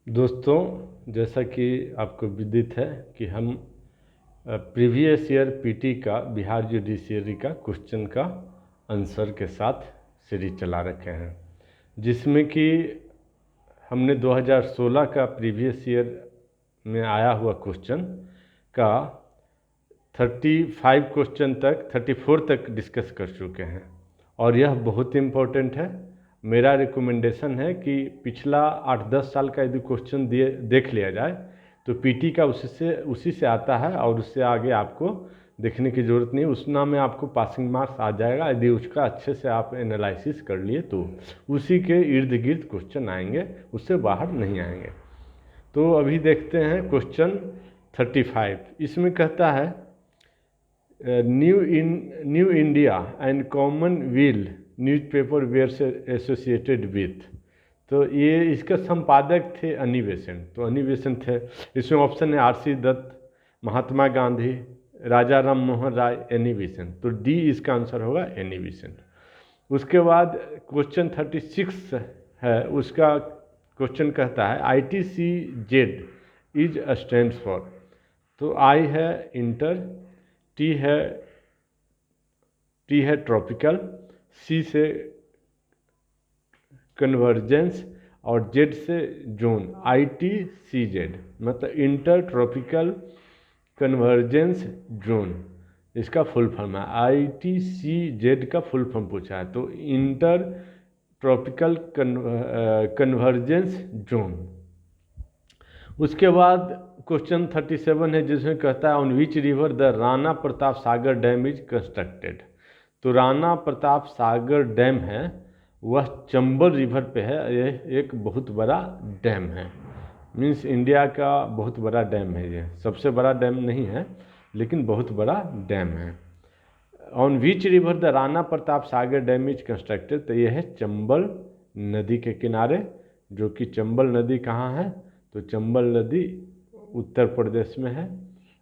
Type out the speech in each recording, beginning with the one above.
दोस्तों, जैसा कि आपको विदित है कि हम प्रीवियस ईयर पीटी का बिहार जुडिशियरी का क्वेश्चन का आंसर के साथ सीरीज चला रखे हैं, जिसमें कि हमने 2016 का प्रीवियस ईयर में आया हुआ क्वेश्चन का 35 क्वेश्चन तक 34 तक डिस्कस कर चुके हैं और यह बहुत इम्पोर्टेंट है। मेरा रिकमेंडेशन है कि पिछला 8-10 साल का यदि क्वेश्चन देख लिया जाए तो पीटी का उसी से आता है और उससे आगे आपको देखने की ज़रूरत नहीं। उसना में आपको पासिंग मार्क्स आ जाएगा यदि उसका अच्छे से आप एनालिसिस कर लिए तो उसी के इर्द गिर्द क्वेश्चन आएंगे, उससे बाहर नहीं आएंगे। तो अभी देखते हैं क्वेश्चन 35। इसमें कहता है new India and commonwealth newspaper were से एसोसिएटेड विथ। तो ये इसका संपादक थे अनी बेसेंट। तो अनी बेसेंट थे। इसमें ऑप्शन है आर.सी. दत्त, महात्मा गांधी, राजा राम मोहन राय, एनी बेसेंट। तो डी इसका आंसर होगा, एनी बेसेंट। उसके बाद क्वेश्चन 36 है, उसका क्वेश्चन कहता है ITCZ इज स्टैंड्स फॉर। तो आई है इंटर, टी है ट्रॉपिकल, सी से कन्वर्जेंस और जेड से जोन। ITCZ मतलब इंटर ट्रॉपिकल कन्वर्जेंस जोन, इसका फुल फॉर्म है। ITCZ का फुल फॉर्म पूछा है तो इंटर ट्रॉपिकल कन्वर्जेंस जोन। उसके बाद क्वेश्चन 37 है, जिसमें कहता है on which river the Rana Pratap Sagar dam is constructed. तो राणा प्रताप सागर डैम है वह चंबल रिवर पे है। यह एक बहुत बड़ा डैम है, मीन्स इंडिया का बहुत बड़ा डैम है। ये सबसे बड़ा डैम नहीं है लेकिन बहुत बड़ा डैम है। On which river the Rana Pratap Sagar dam is constructed. तो यह है चंबल नदी के किनारे, जो कि चंबल नदी कहाँ है, तो चंबल नदी उत्तर प्रदेश में है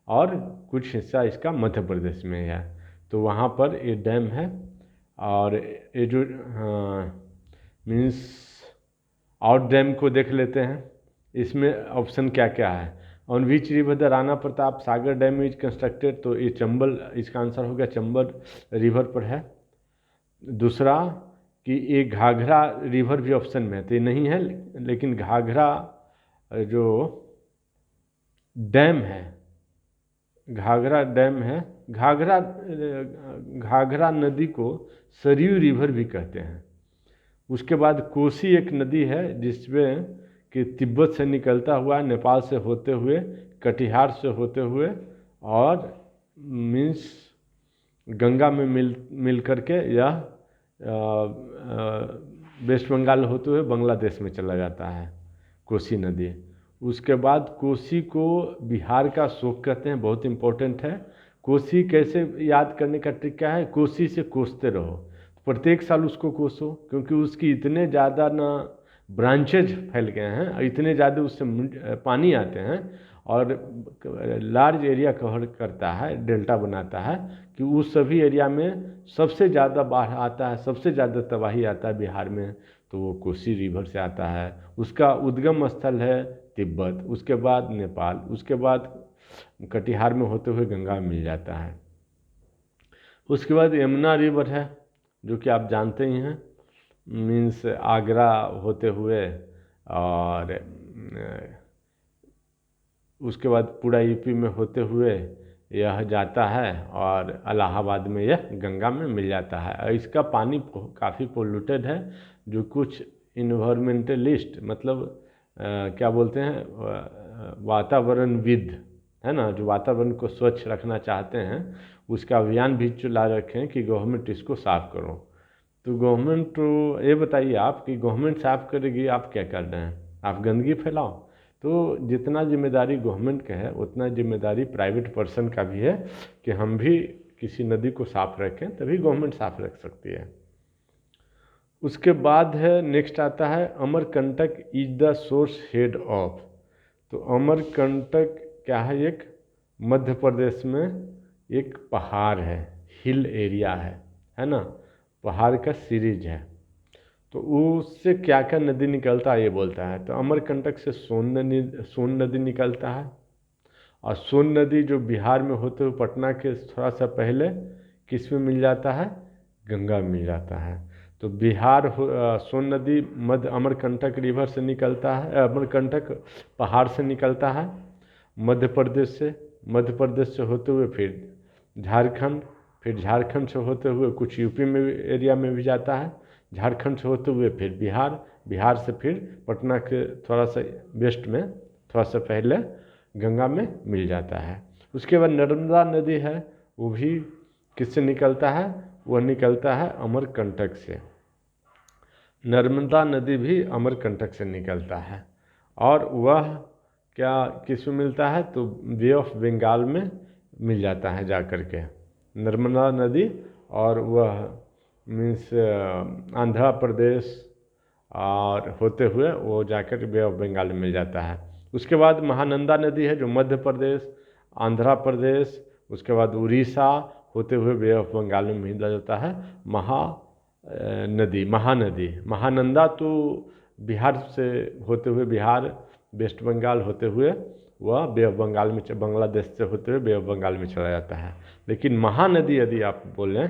और कुछ हिस्सा इसका मध्य प्रदेश में है। तो वहाँ पर ये डैम है। और ये जो मीन्स और डैम को देख लेते हैं, इसमें ऑप्शन क्या क्या है। On which river the Rana Pratap Sagar dam is constructed. तो ये चंबल, इसका आंसर हो गया चंबल रिवर पर है। दूसरा कि ये घाघरा रिवर भी ऑप्शन में है, तो ये नहीं है, लेकिन घाघरा जो डैम है, घाघरा डैम है, घाघरा नदी को सरयू रिवर भी कहते हैं। उसके बाद कोसी एक नदी है जिसमें कि तिब्बत से निकलता हुआ, नेपाल से होते हुए, कटिहार से होते हुए और मीन्स गंगा में मिल करके यह वेस्ट बंगाल होते हुए बांग्लादेश में चला जाता है, कोसी नदी। उसके बाद कोसी को बिहार का शोक कहते हैं, बहुत इम्पोर्टेंट है। कोसी कैसे याद करने का ट्रिक क्या है, कोसी से कोसते रहो, प्रत्येक साल उसको कोसो, क्योंकि उसकी इतने ज़्यादा ना ब्रांचेज फैल गए हैं, इतने ज़्यादा उससे पानी आते हैं और लार्ज एरिया कवर करता है, डेल्टा बनाता है, कि उस सभी एरिया में सबसे ज़्यादा बाढ़ आता है, सबसे ज़्यादा तबाही आता है बिहार में, तो वो कोसी रिवर से आता है। उसका उद्गम स्थल है तिब्बत, उसके बाद नेपाल, उसके बाद कटिहार में होते हुए गंगा में मिल जाता है। उसके बाद यमुना रिवर है, जो कि आप जानते ही हैं, मीन्स आगरा होते हुए और उसके बाद पूरा यूपी में होते हुए यह जाता है और इलाहाबाद में यह गंगा में मिल जाता है। और इसका पानी काफ़ी पोल्यूटेड है, जो कुछ इन्वायरमेंटलिस्ट मतलब क्या बोलते हैं, वातावरणविद है ना, जो वातावरण को स्वच्छ रखना चाहते हैं, उसका अभियान भी चला रखे हैं कि गवर्नमेंट इसको साफ़ करो। तो गवर्नमेंट तो ये बताइए आप कि गवर्नमेंट साफ़ करेगी, आप क्या कर रहे हैं, आप गंदगी फैलाओ। तो जितना जिम्मेदारी गवर्नमेंट का है उतना जिम्मेदारी प्राइवेट पर्सन का भी है कि हम भी किसी नदी को साफ रखें, तभी गवर्नमेंट साफ रख सकती है। उसके बाद है, नेक्स्ट आता है Amarkantak is the source head of. तो अमरकंटक क्या है, एक मध्य प्रदेश में एक पहाड़ है, हिल एरिया है ना, पहाड़ का सीरीज है। तो उससे क्या क्या नदी निकलता है ये बोलता है। तो अमरकंटक से सोन नदी निकलता है, और सोन नदी जो बिहार में होते हुए पटना के थोड़ा सा पहले किस में मिल जाता है, गंगा में मिल जाता है। तो सोन नदी मध्य अमरकंटक रिवर से निकलता है, अमरकंटक पहाड़ से निकलता है मध्य प्रदेश से होते हुए फिर झारखंड, फिर झारखंड से होते हुए कुछ यूपी में एरिया में भी जाता है, झारखंड से होते हुए फिर बिहार से फिर पटना के थोड़ा सा वेस्ट में थोड़ा सा पहले गंगा में मिल जाता है। उसके बाद नर्मदा नदी है, वो भी किससे निकलता है, वह निकलता है अमरकंटक से। नर्मदा नदी भी अमरकंटक से निकलता है, और वह क्या किस में मिलता है, तो बे ऑफ बंगाल में मिल जाता है जा कर के नर्मदा नदी, और वह मीन्स आंध्र प्रदेश और होते हुए वो जाकर बे ऑफ बंगाल में मिल जाता है। उसके बाद महानंदा नदी है जो मध्य प्रदेश, आंध्र प्रदेश, उसके बाद उड़ीसा होते हुए बे ऑफ बंगाल में मिल जाता है। महानंदा तो बिहार से होते हुए बिहार, वेस्ट बंगाल होते हुए वह बे ऑफ बंगाल में, बांग्लादेश से होते हुए बे ऑफ बंगाल में चला जाता है। लेकिन महानदी यदि आप बोलें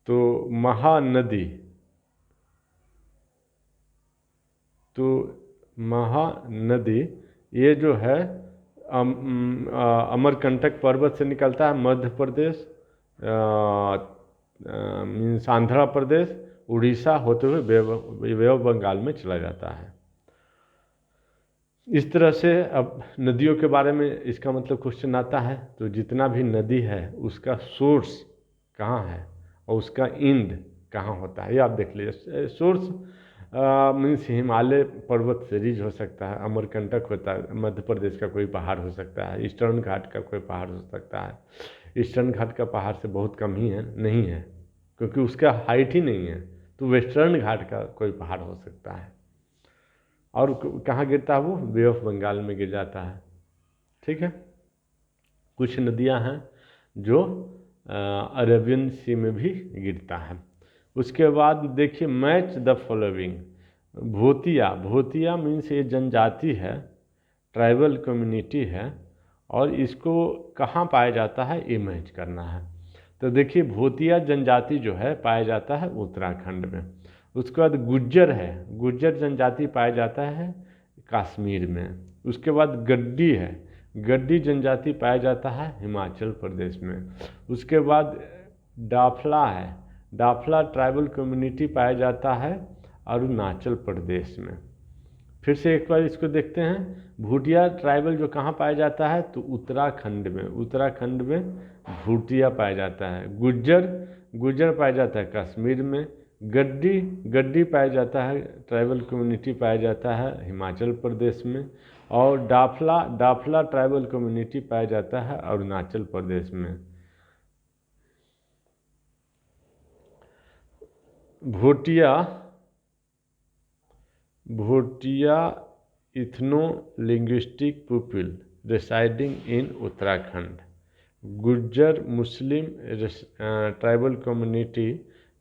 तो महानदी ये जो है अमरकंटक पर्वत से निकलता है, मध्य प्रदेश मीन्स आंध्र प्रदेश, उड़ीसा होते हुए बे ऑफ बंगाल में चला जाता है। इस तरह से अब नदियों के बारे में इसका मतलब क्वेश्चन आता है, तो जितना भी नदी है उसका सोर्स कहाँ है और उसका इंड कहाँ होता है, ये आप देख लीजिए। सोर्स मीन्स हिमालय पर्वत सीरीज हो सकता है, अमरकंटक होता है, मध्य प्रदेश का कोई पहाड़ हो सकता है, ईस्टर्न घाट का कोई पहाड़ हो सकता है। ईस्टर्न घाट का पहाड़ से बहुत कम ही है, नहीं है, क्योंकि उसका हाइट ही नहीं है। तो वेस्टर्न घाट का कोई पहाड़ हो सकता है, और कहाँ गिरता है वो, बे ऑफ बंगाल में गिर जाता है। ठीक है, कुछ नदियाँ हैं जो अरेबियन सी में भी गिरता है। उसके बाद देखिए मैच द फॉलोइंग। भूतिया मीन्स ये जनजाति है, ट्राइबल कम्युनिटी है, और इसको कहाँ पाया जाता है ये मैच करना है। तो देखिए भूतिया जनजाति जो है पाया जाता है उत्तराखंड में। उसके बाद गुज्जर है, गुज्जर जनजाति पाया जाता है कश्मीर में। उसके बाद गड्डी है, गड्डी जनजाति पाया जाता है हिमाचल प्रदेश में। उसके बाद डाफला है, डाफला ट्राइबल कम्युनिटी पाया जाता है अरुणाचल प्रदेश में। फिर से एक बार इसको देखते हैं, भूटिया ट्राइबल जो कहाँ पाया जाता है, तो उत्तराखंड में भूटिया पाया जाता है। गुज्जर पाया जाता है कश्मीर में। गड्डी पाया जाता है, ट्राइबल कम्युनिटी पाया जाता है हिमाचल प्रदेश में। और डाफला ट्राइबल कम्युनिटी पाया जाता है अरुणाचल प्रदेश में। Bhutia ethno linguistic people residing in Uttarakhand. Gujjar Muslim tribal community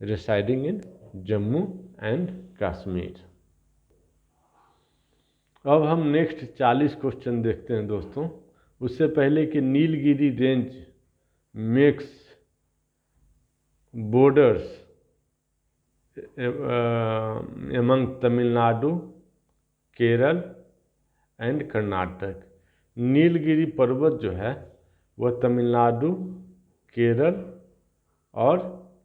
residing in Jammu and Kashmir. अब हम नेक्स्ट 40 क्वेश्चन देखते हैं दोस्तों। उससे पहले कि Nilgiri range makes borders among Tamil Nadu, Kerala and Karnataka. Nilgiri पर्वत जो है वह तमिलनाडु, केरल और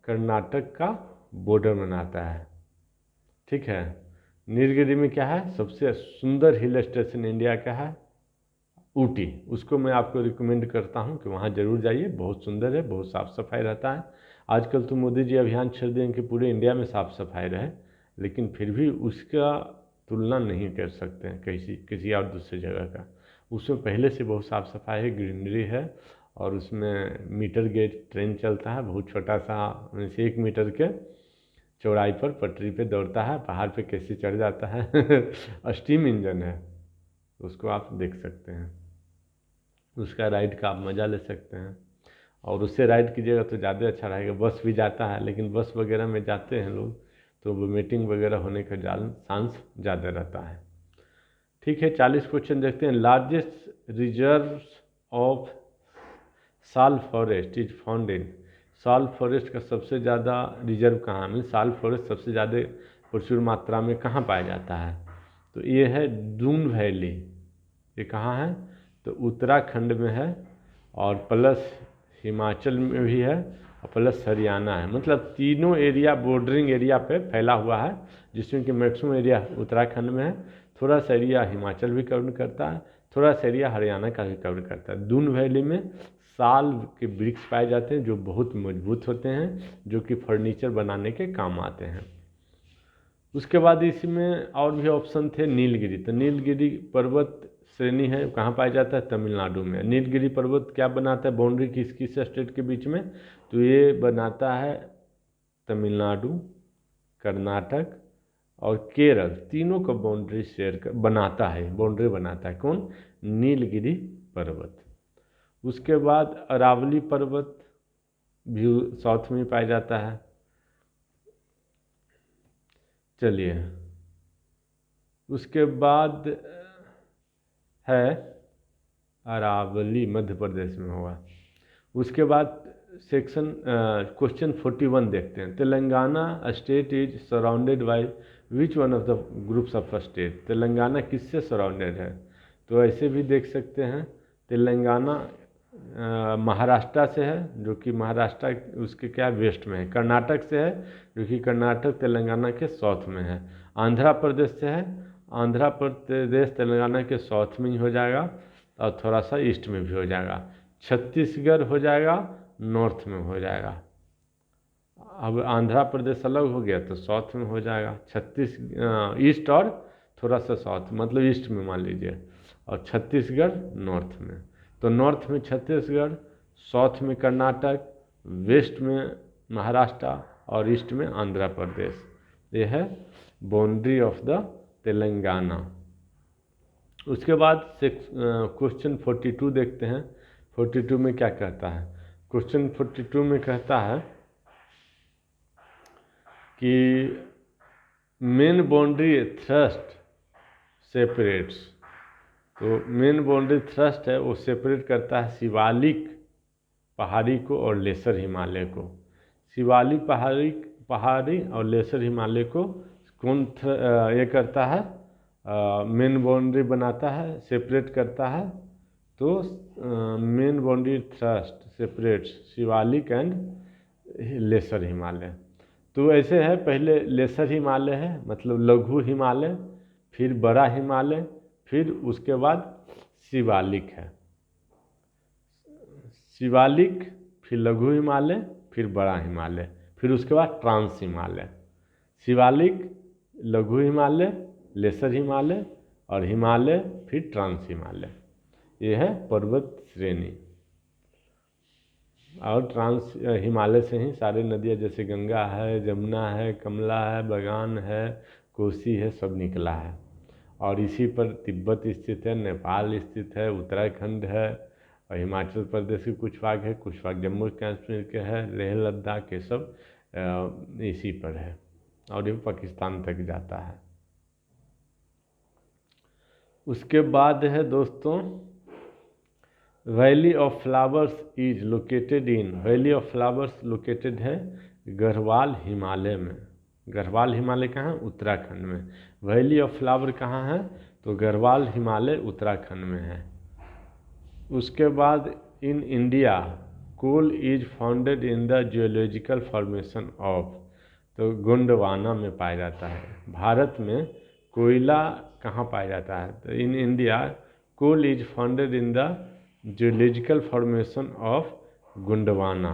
कर्नाटक का बॉर्डर बनाता है। ठीक है, नीलगिरी में क्या है, सबसे सुंदर हिल स्टेशन इंडिया का है ऊटी। उसको मैं आपको रिकमेंड करता हूँ कि वहाँ ज़रूर जाइए, बहुत सुंदर है, बहुत साफ़ सफाई रहता है। आजकल तो मोदी जी अभियान छेड़ दें कि पूरे इंडिया में साफ़ सफाई रहे, लेकिन फिर भी उसका तुलना नहीं कर सकते हैं किसी और दूसरी जगह का। उसमें पहले से बहुत साफ़ सफाई है, ग्रीनरी है, और उसमें मीटर गेज ट्रेन चलता है, बहुत छोटा सा, 1 मीटर के चौड़ाई पर पटरी पे दौड़ता है, पहाड़ पे कैसे चढ़ जाता है स्टीम इंजन है, उसको आप देख सकते हैं, उसका राइड का आप मज़ा ले सकते हैं। और उससे राइड कीजिएगा तो ज़्यादा अच्छा रहेगा। बस भी जाता है, लेकिन बस वगैरह में जाते हैं लोग तो मीटिंग वगैरह होने का चांस ज़्यादा रहता है। ठीक है, 40 क्वेश्चन देखते हैं। लार्जेस्ट रिजर्व ऑफ साल फॉरेस्ट इज फाउंड इन, साल फॉरेस्ट का सबसे ज़्यादा रिजर्व कहाँ है, साल फॉरेस्ट सबसे ज़्यादा प्रचुर मात्रा में कहाँ पाया जाता है, तो ये है दून वैली। ये कहाँ है, तो उत्तराखंड में है, और प्लस हिमाचल में भी है, और प्लस हरियाणा है। मतलब तीनों एरिया बॉर्डरिंग एरिया पे फैला हुआ है, जिसमें कि मैक्सिमम एरिया उत्तराखंड में है, थोड़ा सा एरिया हिमाचल भी कवर करता है, थोड़ा सा एरिया हरियाणा का भी कवर करता है। दून वैली में साल के वृक्ष पाए जाते हैं जो बहुत मजबूत होते हैं, जो कि फर्नीचर बनाने के काम आते हैं। उसके बाद इसमें और भी ऑप्शन थे। नीलगिरी, तो नीलगिरी पर्वत श्रेणी है, कहाँ पाया जाता है, तमिलनाडु में। नीलगिरी पर्वत क्या बनाता है, बाउंड्री किस किस स्टेट के बीच में, तो ये बनाता है तमिलनाडु, कर्नाटक और केरल, तीनों का बाउंड्री बनाता है, बाउंड्री बनाता है कौन, नीलगिरी पर्वत। उसके बाद अरावली पर्वत भी साउथ में पाया जाता है। चलिए, उसके बाद है अरावली, मध्य प्रदेश में होगा। उसके बाद सेक्शन क्वेश्चन 41 देखते हैं। Telangana state is surrounded by which one of the groups of state, Telangana किससे सराउंडेड है, तो ऐसे भी देख सकते हैं। तेलंगाना महाराष्ट्र से है, जो कि महाराष्ट्र उसके क्या वेस्ट में है। कर्नाटक से है, जो कि कर्नाटक तेलंगाना के साउथ में है। आंध्र प्रदेश से है, आंध्र प्रदेश तेलंगाना के साउथ में ही हो जाएगा, और थोड़ा सा ईस्ट में भी हो जाएगा। छत्तीसगढ़ हो जाएगा, नॉर्थ में हो जाएगा। अब आंध्र प्रदेश अलग हो गया तो साउथ में हो जाएगा, ईस्ट और थोड़ा सा साउथ, मतलब ईस्ट में मान लीजिए, और छत्तीसगढ़ नॉर्थ में। तो नॉर्थ में छत्तीसगढ़, साउथ में कर्नाटक, वेस्ट में महाराष्ट्र और ईस्ट में आंध्र प्रदेश। ये है बाउंड्री ऑफ द तेलंगाना। उसके बाद क्वेश्चन 42 देखते हैं। 42 में क्या कहता है, क्वेश्चन 42 में कहता है कि मेन बाउंड्री थ्रस्ट सेपरेट्स, तो मेन बाउंड्री थ्रस्ट है वो सेपरेट करता है शिवालिक पहाड़ी को और लेसर हिमालय को। शिवालिक पहाड़ी और लेसर हिमालय को कौन ये करता है, मेन बाउंड्री बनाता है, सेपरेट करता है। तो main boundary thrust separates Shivalik and lesser Himalaya. तो ऐसे है, पहले लेसर हिमालय है, मतलब लघु हिमालय, फिर बड़ा हिमालय, फिर उसके बाद शिवालिक है। शिवालिक, फिर लघु हिमालय, फिर बड़ा हिमालय, फिर उसके बाद ट्रांस हिमालय। शिवालिक, लघु हिमालय, लेसर हिमालय और हिमालय, फिर ट्रांस हिमालय। ये है पर्वत श्रेणी। और ट्रांस हिमालय से ही सारे नदियाँ जैसे गंगा है, जमुना है, कमला है, बगान है, कोसी है, सब निकला है। और इसी पर तिब्बत स्थित है, नेपाल स्थित है, उत्तराखंड है, और हिमाचल प्रदेश के कुछ भाग है, कुछ भाग जम्मू कश्मीर के है, लेह लद्दाख के सब इसी पर है, और ये पाकिस्तान तक जाता है। उसके बाद है दोस्तों, valley of flowers is located in, valley of flowers located है गढ़वाल हिमालय में। गढ़वाल हिमालय कहाँ है, उत्तराखंड में। वैली ऑफ फ्लावर कहाँ है, तो गढ़वाल हिमालय उत्तराखंड में है। उसके बाद in India coal is founded in the geological formation of, तो गोंडवाना में पाया जाता है। भारत में कोयला कहाँ पाया जाता है, तो in India coal is founded in the geological formation of Gondwana,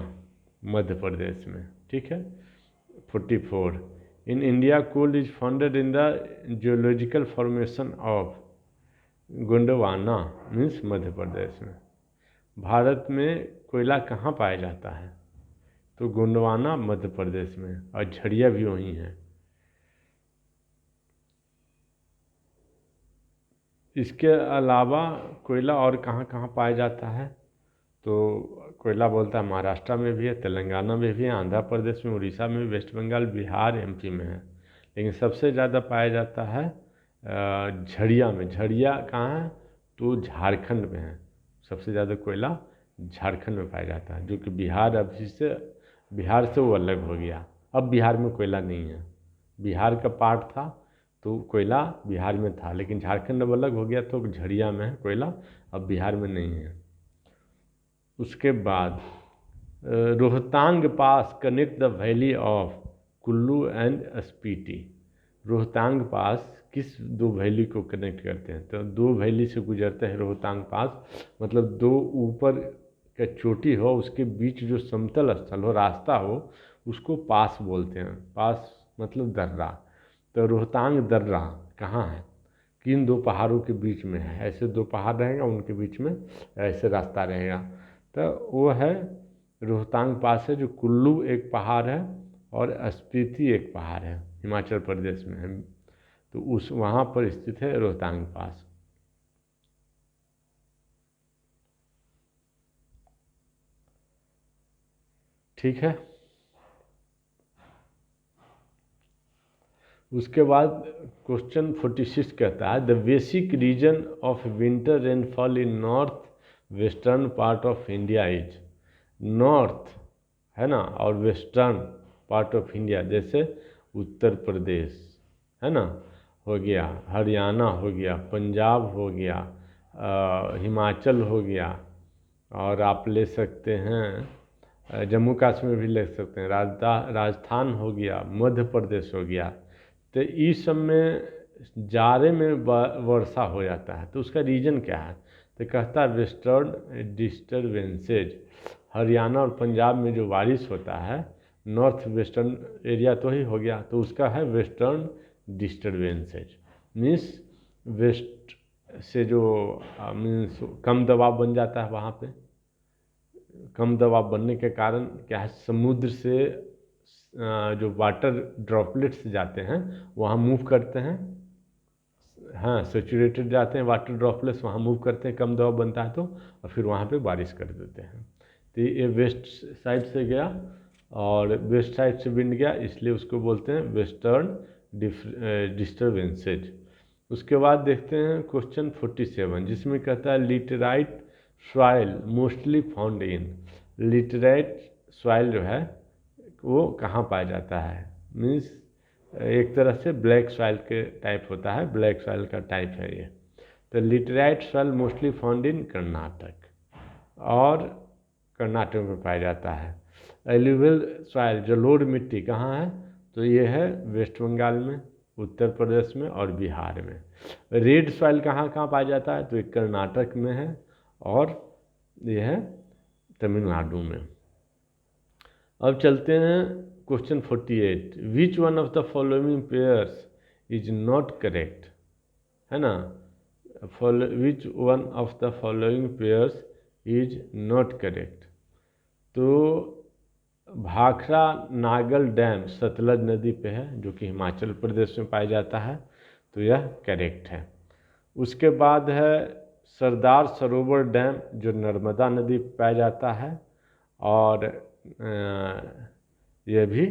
Madhya Pradesh में। ठीक है। 44 in India coal is founded in the geological formation of Gondwana means Madhya Pradesh में। भारत में कोयला कहाँ पाया जाता है, तो गोंडवाना मध्य प्रदेश में, और झड़िया भी वहीं है। इसके अलावा कोयला और कहाँ कहाँ पाया जाता है, तो कोयला बोलता है महाराष्ट्र में भी है, तेलंगाना में भी है, आंध्र प्रदेश में, उड़ीसा में, वेस्ट बंगाल, बिहार, एमपी में है। लेकिन सबसे ज़्यादा पाया जाता है झड़िया में। झड़िया कहाँ है? तो झारखंड में है। सबसे ज़्यादा कोयला झारखंड में पाया जाता है, जो कि बिहार से वो अलग हो गया। अब बिहार में कोयला नहीं है। बिहार का पार्ट था तो कोयला बिहार में था, लेकिन झारखंड अब अलग हो गया तो झड़िया में है कोयला, अब बिहार में नहीं है। उसके बाद Rohtang pass connect the valley of Kullu and Spiti. Rohtang pass किस दो वैली को कनेक्ट करते हैं? तो दो वैली से गुजरते हैं रोहतांग पास, मतलब दो ऊपर का चोटी हो, उसके बीच जो समतल स्थल हो, रास्ता हो, उसको पास बोलते हैं। पास मतलब दर्रा। तो रोहतांग दर्रा कहाँ है? किन दो पहाड़ों के बीच में है? ऐसे दो पहाड़ रहेगा, उनके बीच में ऐसे रास्ता रहेगा, तो वो है रोहतांग पास है, जो कुल्लू एक पहाड़ है और स्पीति एक पहाड़ है, हिमाचल प्रदेश में है। तो उस वहाँ पर स्थित है रोहतांग पास। ठीक है। उसके बाद क्वेश्चन 46 कहता है the basic reason of winter rainfall in north western part of India is. North है ना, और वेस्टर्न पार्ट ऑफ इंडिया, जैसे उत्तर प्रदेश है ना, हो गया, हरियाणा हो गया, पंजाब हो गया, हिमाचल हो गया, और आप ले सकते हैं जम्मू कश्मीर भी ले सकते हैं, राजस्थान हो गया, मध्य प्रदेश हो गया। तो इस सब में जाड़े में वर्षा हो जाता है, तो उसका रीज़न क्या है? तो कहता है वेस्टर्न डिस्टर्बेंसेज। हरियाणा और पंजाब में जो बारिश होता है, नॉर्थ वेस्टर्न एरिया तो ही हो गया, तो उसका है वेस्टर्न डिस्टर्बेंसेज। मीन्स वेस्ट से जो मीन्स कम दबाव बन जाता है, वहाँ पे कम दबाव बनने के कारण क्या है, समुद्र से जो वाटर ड्रॉपलेट्स जाते हैं वहाँ मूव करते हैं। हाँ, सेचुरेटेड जाते हैं वाटर ड्रॉपलेट्स, वहाँ मूव करते हैं, कम दबाव बनता है तो, और फिर वहाँ पे बारिश कर देते हैं। तो ये वेस्ट साइड से गया और वेस्ट साइड से विंड गया, इसलिए उसको बोलते हैं वेस्टर्न डिस्टर्बेंसेज। उसके बाद देखते हैं क्वेश्चन 47, जिसमें कहता है laterite soil mostly found in. Laterite soil जो है वो कहाँ पाया जाता है? मीन्स एक तरह से ब्लैक सॉइल के टाइप होता है, ब्लैक सॉइल का टाइप है ये। तो laterite soil mostly found in Karnataka, और कर्नाटक में पाया जाता है। एल्यूवियल सॉइल जलोढ़ मिट्टी कहाँ है? तो ये है वेस्ट बंगाल में, उत्तर प्रदेश में और बिहार में। रेड सॉइल कहाँ कहाँ पाया जाता है? तो एक कर्नाटक में है और यह है तमिलनाडु में। अब चलते हैं question 48, which one of the following pairs is not correct, है ना। Which one of the following pairs is not correct. तो भाखड़ा नागल डैम सतलज नदी पे है, जो कि हिमाचल प्रदेश में पाया जाता है, तो यह करेक्ट है। उसके बाद है सरदार सरोवर डैम, जो नर्मदा नदी पे पाया जाता है, और यह भी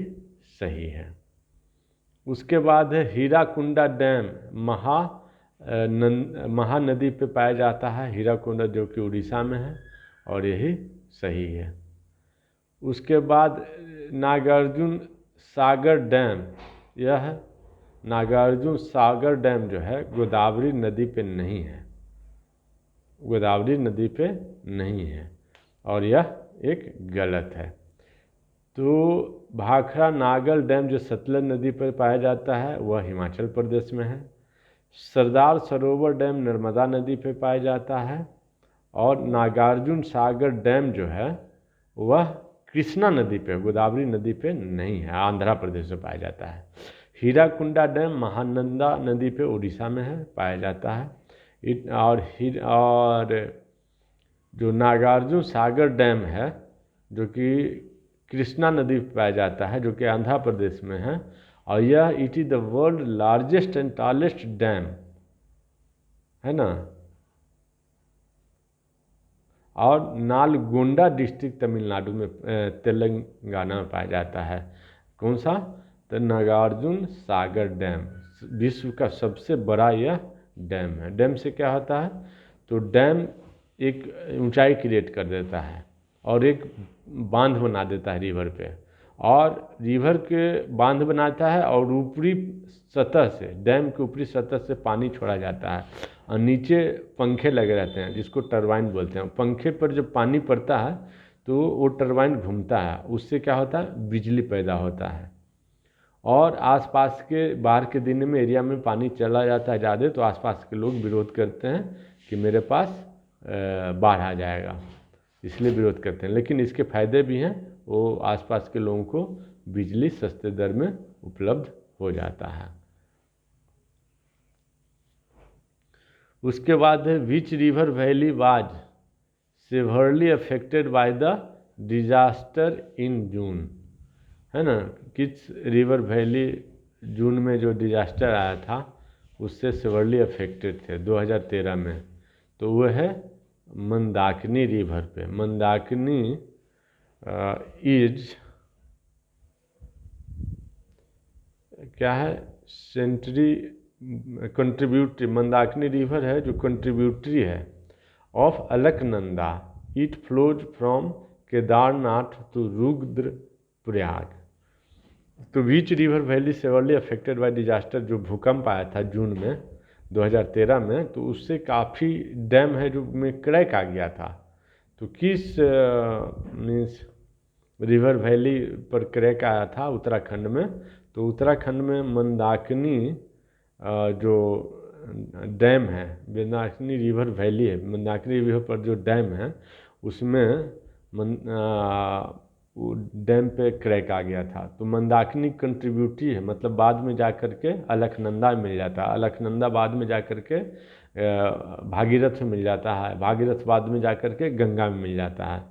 सही है। उसके बाद है हीराकुंडा डैम महानदी पे पाया जाता है, हीराकुंडा, जो कि उड़ीसा में है, और यही सही है। उसके बाद नागार्जुन सागर डैम, यह नागार्जुन सागर डैम जो है गोदावरी नदी पे नहीं है, गोदावरी नदी पे नहीं है, और यह एक गलत है। तो भाखड़ा नागल डैम जो सतलज नदी पर पाया जाता है वह हिमाचल प्रदेश में है। सरदार सरोवर डैम नर्मदा नदी पर पाया जाता है, और नागार्जुन सागर डैम जो है वह कृष्णा नदी पे, गोदावरी नदी पे नहीं है, आंध्र प्रदेश में पाया जाता है। हीराकुंडा डैम महानंदा नदी पे उड़ीसा में है, पाया जाता है। और जो नागार्जुन सागर डैम है, जो कि कृष्णा नदी पर पाया जाता है, जो कि आंध्र प्रदेश में है, और यह it is the world largest and tallest dam, है ना। और नालगोंडा डिस्ट्रिक्ट तमिलनाडु में तेलंगाना में पाया जाता है। कौन सा? तो नागार्जुन सागर डैम विश्व का सबसे बड़ा यह डैम है। डैम से क्या होता है? तो डैम एक ऊंचाई क्रिएट कर देता है और एक बांध बना देता है रिवर पे, और रिवर के बांध बनाता है और ऊपरी सतह से, डैम के ऊपरी सतह से पानी छोड़ा जाता है और नीचे पंखे लगे रहते हैं जिसको टरबाइन बोलते हैं। पंखे पर जब पानी पड़ता है तो वो टरबाइन घूमता है, उससे क्या होता है? बिजली पैदा होता है। और आसपास के बाहर के दिन में एरिया में पानी चला जाता है ज़्यादा, तो आसपास के लोग विरोध करते हैं कि मेरे पास बाढ़ आ जाएगा, इसलिए विरोध करते हैं। लेकिन इसके फ़ायदे भी हैं, वो आसपास के लोगों को बिजली सस्ते दर में उपलब्ध हो जाता है। उसके बाद है which river valley was severely affected by the disaster in June, है ना? किस रिवर वैली जून में जो डिजास्टर आया था उससे सेवरली अफेक्टेड थे 2013 में? तो वो है मंदाकिनी रिवर पे। मंदाकिनी इज क्या है? सेंट्री कंट्रीब्यूटरी, मंदाकिनी रिवर है जो कंट्रीब्यूटरी है of Alaknanda. It flows from Kedarnath to Rudraprayag. तो which river valley severely affected by disaster, जो भूकंप आया था जून में 2013 में, तो उससे काफ़ी डैम है जो में क्रैक आ गया था। तो किस मीन्स रिवर वैली पर क्रैक आया था उत्तराखंड में? तो उत्तराखंड में मंदाकिनी जो डैम है, मंदाकिनी रिवर वैली है, मंदाकिनी रिवर पर जो डैम है उसमें वो डैम पे क्रैक आ गया था। तो मंदाकिनी कंट्रीब्यूटरी है, मतलब बाद में जा कर के अलकनंदा मिल जाता है, अलकनंदा बाद में जा कर के भागीरथ में मिल जाता है, भागीरथ बाद में जा कर के गंगा में मिल जाता है।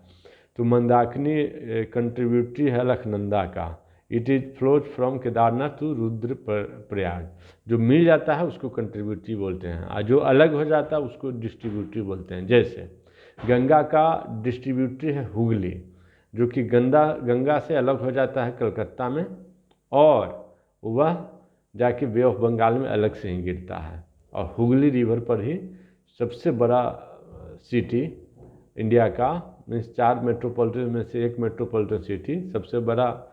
तो मंदाकिनी कंट्रीब्यूटरी है अलकनंदा का। It is flows from Kedarnath to Rudraprayag. जो मिल जाता है उसको कंट्रीब्यूटरी बोलते हैं, और जो अलग हो जाता है उसको डिस्ट्रीब्यूटरी बोलते हैं। जैसे गंगा का डिस्ट्रीब्यूटरी है हुगली, जो कि गंगा से अलग हो जाता है कलकत्ता में, और वह जाके बे ऑफ बंगाल में अलग से ही गिरता है। और हुगली रिवर पर ही सबसे बड़ा सिटी इंडिया का, मीन्स 4 मेट्रोपॉलिटन में से एक मेट्रोपॉलिटन सिटी, सबसे बड़ा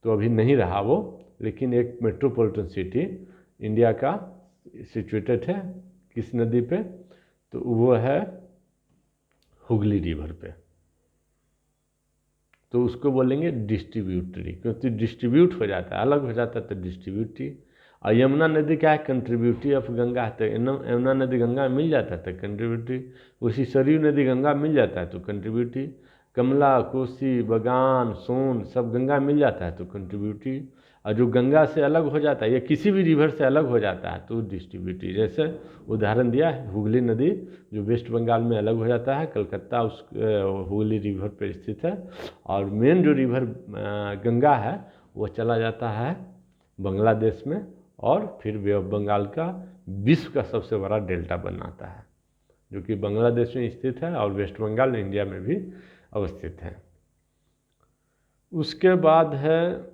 तो अभी नहीं रहा वो, लेकिन एक मेट्रोपॉलिटन सिटी इंडिया का सिचुएटेड है किस नदी पे? तो वो है हुगली रिवर पे। तो उसको बोलेंगे डिस्ट्रीब्यूटरी, क्योंकि डिस्ट्रीब्यूट हो जाता है, अलग हो जाता है तो डिस्ट्रीब्यूटरी। और यमुना नदी क्या है? Contributory of Ganga. तो यमुना नदी गंगा में मिल जाता है तो कंट्रीब्यूटरी। उसी सरयू नदी गंगा मिल जाता है तो कंट्रीब्यूटरी। कमला, कोसी, बगान, सोन सब गंगा मिल जाता है तो कंट्रीब्यूटरी। और जो गंगा से अलग हो जाता है या किसी भी रिवर से अलग हो जाता है तो डिस्ट्रीब्यूटरी। जैसे उदाहरण दिया है हुगली नदी जो वेस्ट बंगाल में अलग हो जाता है, कलकत्ता उस हुगली रिवर पर स्थित है, और मेन जो रिवर गंगा है वो चला जाता है बांग्लादेश में, और फिर बे ऑफ बंगाल का विश्व का सबसे बड़ा डेल्टा बनाता है, जो कि बांग्लादेश में स्थित है और वेस्ट बंगाल इंडिया में भी अवस्थित है। उसके बाद है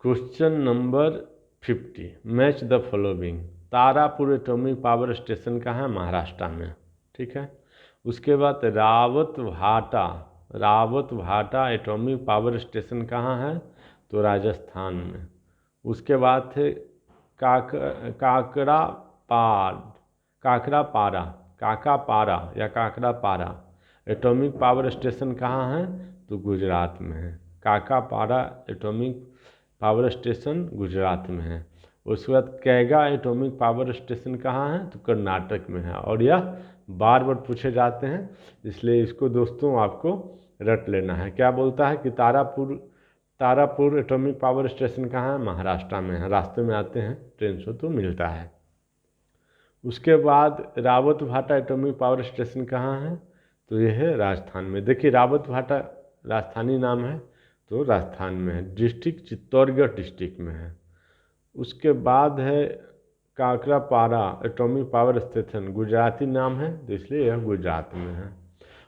question number 50, match the following. Tarapur atomic power station कहाँ है? महाराष्ट्र में, ठीक है। उसके बाद रावत भाटा एटॉमिक पावर स्टेशन कहाँ है? तो राजस्थान में। उसके बाद थे काकरापारा एटॉमिक पावर स्टेशन कहाँ है? तो गुजरात में है। काकापारा एटॉमिक पावर स्टेशन गुजरात में है। उसके बाद कैगा एटॉमिक पावर स्टेशन कहाँ है? तो कर्नाटक में है। और यह बार बार पूछे जाते हैं, इसलिए इसको दोस्तों आपको रट लेना है। क्या बोलता है कि तारापुर एटॉमिक पावर स्टेशन कहाँ है? महाराष्ट्र में है। रास्ते में आते हैं ट्रेन से तो मिलता है। उसके बाद रावत भाटा एटॉमिक पावर स्टेशन कहाँ है? तो यह है राजस्थान में। देखिए रावत भाटा राजस्थानी नाम है तो राजस्थान में है। डिस्ट्रिक्ट चित्तौड़गढ़ डिस्ट्रिक्ट में है। उसके बाद है Kakrapar atomic power station Gujarati नाम है तो इसलिए यह गुजरात में है।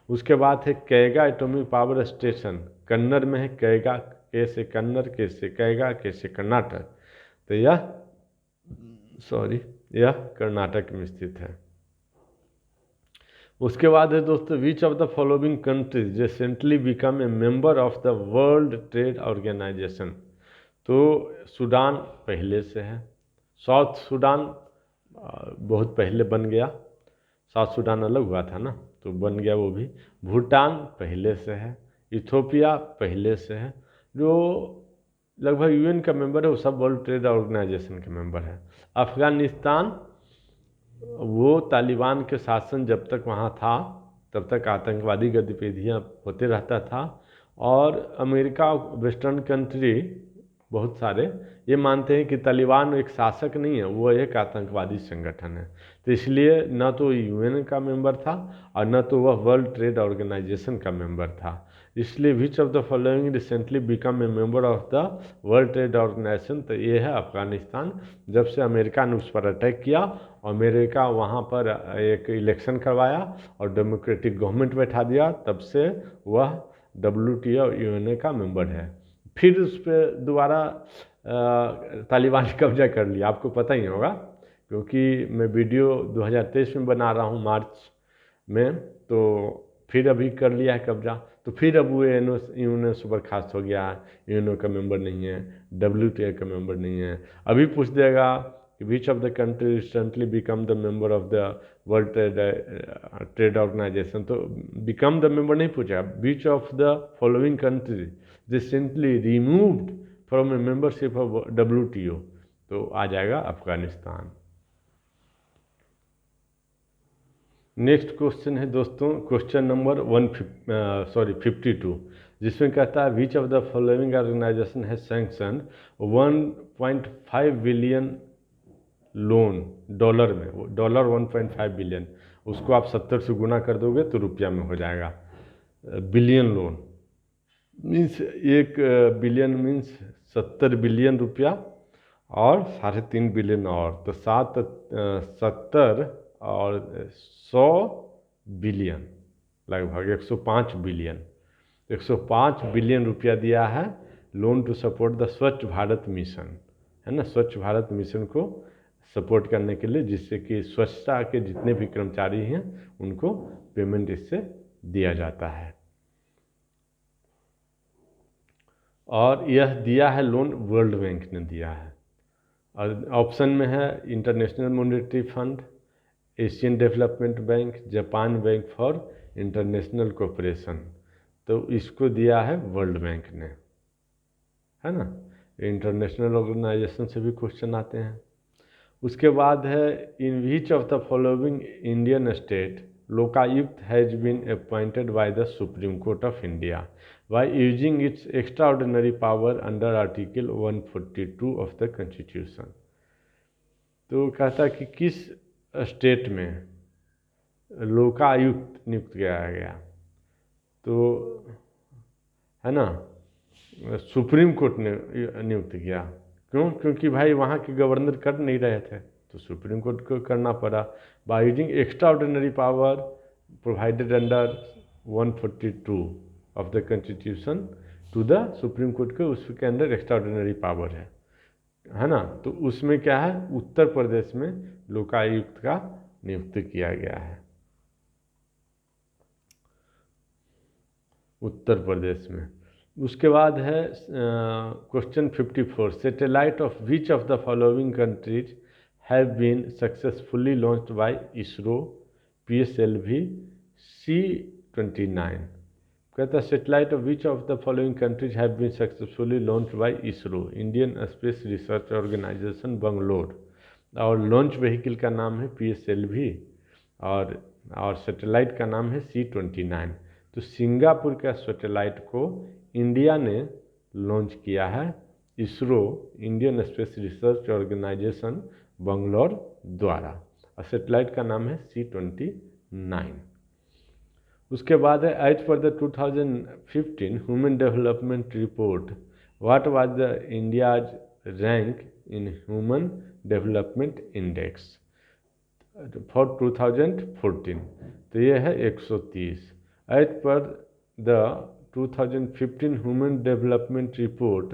उसके बाद है Kaiga atomic power station, Kannada में है। कैगा के से कन्नड़, के से कैगा, के से कर्नाटक, तो यह कर्नाटक में स्थित है। उसके बाद है दोस्तों, which of the following countries recently become a member of the world trade organisation. तो सूडान पहले से है, साउथ सूडान बहुत पहले बन गया, साउथ सूडान अलग हुआ था ना तो बन गया वो भी। भूटान पहले से है, इथोपिया पहले से है, जो लगभग यूएन का मेंबर है, वो सब वर्ल्ड ट्रेड ऑर्गेनाइजेशन के मेंबर है। अफ़गानिस्तान, वो तालिबान के शासन जब तक वहाँ था तब तक आतंकवादी गतिविधियाँ होते रहता था, और अमेरिका वेस्टर्न कंट्री बहुत सारे ये मानते हैं कि तालिबान एक शासक नहीं है, वो एक आतंकवादी संगठन है। तो इसलिए न तो यूएन का मेंबर था और न तो वह वर्ल्ड ट्रेड ऑर्गेनाइजेशन का मेंबर था। इसलिए which of the following recently become a member of the world trade organisation, तो ये है अफ़गानिस्तान। जब से अमेरिका ने उस पर अटैक किया, अमेरिका वहाँ पर एक इलेक्शन करवाया और डेमोक्रेटिक गवर्नमेंट बैठा दिया, तब से वह WTO और यूएनए का मेंबर है। फिर उस पर दोबारा तालिबान ने कब्जा कर लिया, आपको पता ही होगा, क्योंकि मैं वीडियो 2023 में बना रहा हूँ मार्च में, तो फिर अभी कर लिया है कब्जा। तो फिर अब वो यूएनओ से बर्खास्त हो गया, यूएनओ का मेंबर नहीं है, WTO का मेंबर नहीं है। अभी पूछ देगा कि which of the country recently become the member of the world trade organisation, तो बिकम द मेंबर नहीं पूछा, which of the following country recently removed from a membership of WTO, तो आ जाएगा अफगानिस्तान। नेक्स्ट क्वेश्चन है दोस्तों, क्वेश्चन नंबर 52, जिसमें कहता है which of the following organisation है सैंक्शन 1.5 बिलियन लोन, डॉलर में, डॉलर 1.5 बिलियन, उसको आप 70 से गुना कर दोगे तो रुपया में हो जाएगा। Billion loan means 1 billion means 70 billion रुपया और 3.5 बिलियन और, तो 70 और 100 बिलियन, लगभग 105 बिलियन, 105 बिलियन रुपया दिया है लोन टू सपोर्ट द स्वच्छ भारत मिशन, है ना, स्वच्छ भारत मिशन को सपोर्ट करने के लिए, जिससे कि स्वच्छता के जितने भी कर्मचारी हैं उनको पेमेंट इससे दिया जाता है। और यह दिया है लोन वर्ल्ड बैंक ने दिया है। और ऑप्शन में है international monetary fund, Asian development bank, Japan bank for international cooperation, तो इसको दिया है वर्ल्ड बैंक ने, है ना। इंटरनेशनल ऑर्गेनाइजेशन से भी क्वेश्चन आते हैं। उसके बाद है in which of the following Indian state Lokayukta has been appointed by the supreme Court of India by using its extraordinary power under article 142 of the constitution. तो कहता है कि किस स्टेट में लोकायुक्त नियुक्त किया गया, तो है ना, सुप्रीम कोर्ट ने नियुक्त किया। क्यों? क्योंकि भाई वहाँ के गवर्नर कर नहीं रहे थे तो सुप्रीम कोर्ट को करना पड़ा। By using extraordinary power provided under 142 of the constitution to the supreme court के, उसके अंदर एक्स्ट्रा ऑर्डिनरी पावर है ना। तो उसमें क्या है, उत्तर प्रदेश में लोकायुक्त का नियुक्त किया गया है, उत्तर प्रदेश में। उसके बाद है question 54, satellite of which of the following countries have been successfully launched by ISRO PSLV C-29। कहता है satellite of which of the following countries have been successfully launched by ISRO, Indian space research organisation Bangalore, और launch vehicle का नाम है PSLV और satellite का नाम है C-29। तो सिंगापुर का सैटेलाइट को इंडिया ने लॉन्च किया है, ISRO Indian space research organisation Bangalore द्वारा, और सैटेलाइट का नाम है C-29। उसके बाद है as per the 2015 human development report what was the India's rank in human development index for 2014। तो ये है 130। As per the 2015 human development report,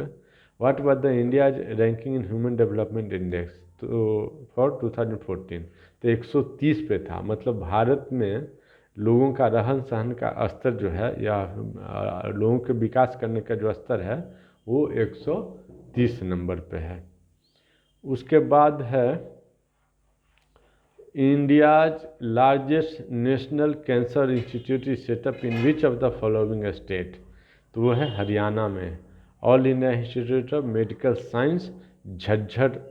what was the India's ranking in human development index तो for 2014? तो 130 पे था। मतलब भारत में लोगों का रहन सहन का स्तर जो है या लोगों के विकास करने का जो स्तर है वो 130 नंबर पे है। उसके बाद है India's largest national cancer institute is setup in which of the following state? तो वो है हरियाणा में। All India institute of medical science Jhajjar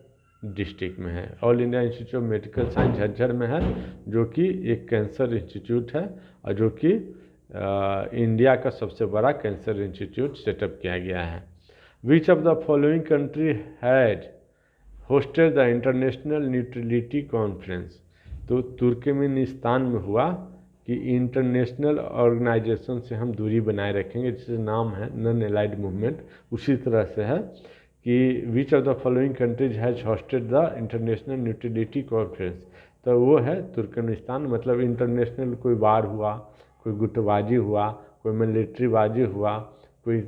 district में है। All India institute of medical science Jhajjar में है, जो कि एक कैंसर इंस्टीट्यूट है और जो कि इंडिया का सबसे बड़ा कैंसर इंस्टीट्यूट सेटअप किया गया है। Which of the following country had hosted the international neutrality conference? तो तुर्कमेनिस्तान में हुआ कि इंटरनेशनल ऑर्गेनाइजेशन से हम दूरी बनाए रखेंगे, जिससे नाम है नॉन एलाइड मूवमेंट। उसी तरह से है कि which of the following countries has hosted the international neutrality conference? तो वो है तुर्कमेनिस्तान। मतलब इंटरनेशनल कोई वार हुआ, कोई गुटबाजी हुआ, कोई मिलिट्री बाजी हुआ, कोई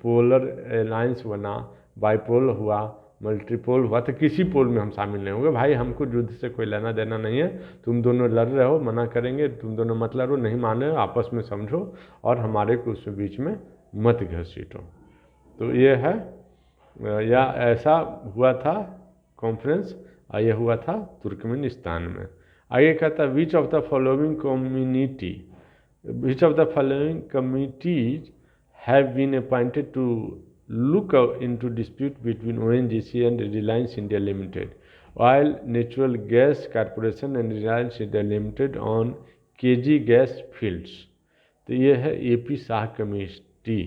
पोलर अलायंस बना, बाईपोल हुआ, मल्टीपोल हुआ, तो किसी पोल में हम शामिल नहीं होंगे। भाई हमको युद्ध से कोई लेना देना नहीं है, तुम दोनों लड़ रहे हो, मना करेंगे, तुम दोनों मत लड़ो, नहीं मान रहे हो, आपस में समझो और हमारे को उसके बीच में मत घसीटो। तो ये है, या ऐसा हुआ था कॉन्फ्रेंस, और यह हुआ था तुर्कमेनिस्तान में। आगे कहता है which of the following community which of the following committees have been appointed to look into dispute between ONGC and Reliance India Limited, while Natural Gas Corporation and Reliance India Limited on KG gas fields? तो ये है AP Shah committee.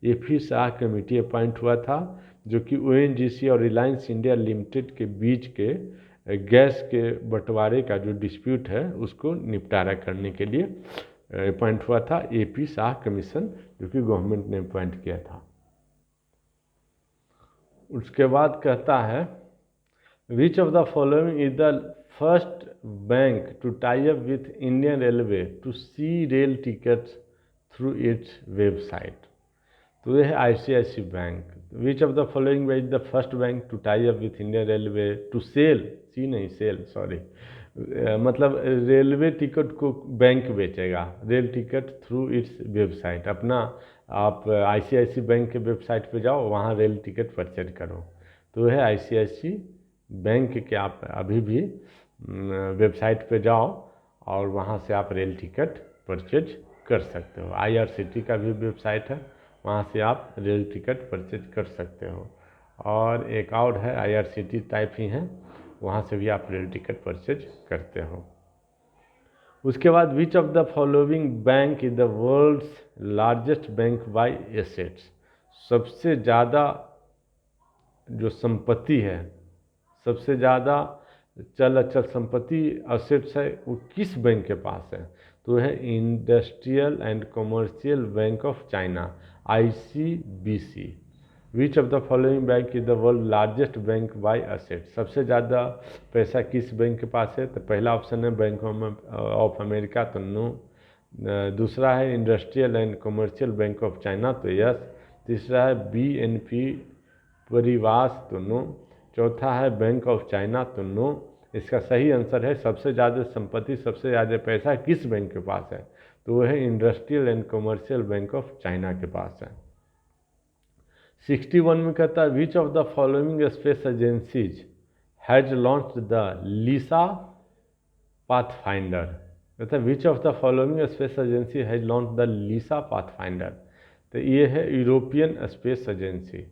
AP Shah committee appoint हुआ था, जो कि ONGC और Reliance India limited के बीच के गैस के बंटवारे का जो डिस्प्यूट है उसको निपटारा करने के लिए अपॉइंट हुआ था AP शाह कमीशन, जो कि गवर्नमेंट ने अपॉइंट किया था। उसके बाद कहता है which of the following is the first bank to tie up with Indian Railway to see rail tickets through its website? तो यह है ICICI bank. Which of the following is the first bank to tie up with Indian Railway to sell, see नहीं sell sorry, मतलब railway ticket को bank बेचेगा, rail ticket through its website. अपना आप ICICI bank के website पे जाओ, वहाँ रेल टिकट परचेज करो। तो है ICICI बैंक के आप अभी भी वेबसाइट पे जाओ और वहाँ से आप रेल टिकट परचेज कर सकते हो। IRCT का भी वेबसाइट है, वहाँ से आप रेल टिकट परचेज कर सकते हो। और एक और है IRCT टाइप ही है, वहाँ से भी आप रेल टिकट परचेज करते हो। उसके बाद which of the following bank is the world's largest bank by assets? सबसे ज़्यादा जो संपत्ति है, सबसे ज़्यादा चल अचल संपत्ति असेट्स है, वो किस बैंक के पास है? तो है industrial and commercial bank of China, ICBC। Which of the following bank is the world largest bank by asset? सबसे ज़्यादा पैसा किस बैंक के पास है? तो पहला ऑप्शन है बैंक ऑफ अमेरिका, तो नो। दूसरा है industrial and commercial bank of China, तो यस। तीसरा है BNP परिवास, तो नो। चौथा है बैंक ऑफ चाइना, तो नो। इसका सही आंसर है सबसे ज़्यादा संपत्ति, सबसे ज़्यादा पैसा किस बैंक के पास है? तो वो है industrial and commercial bank of China के पास है। 61 में कहता है which of the following space agencies has launched the LISA Pathfinder? कहता है which of the following space agency has launch the LISA Pathfinder? तो ये है European Space Agency.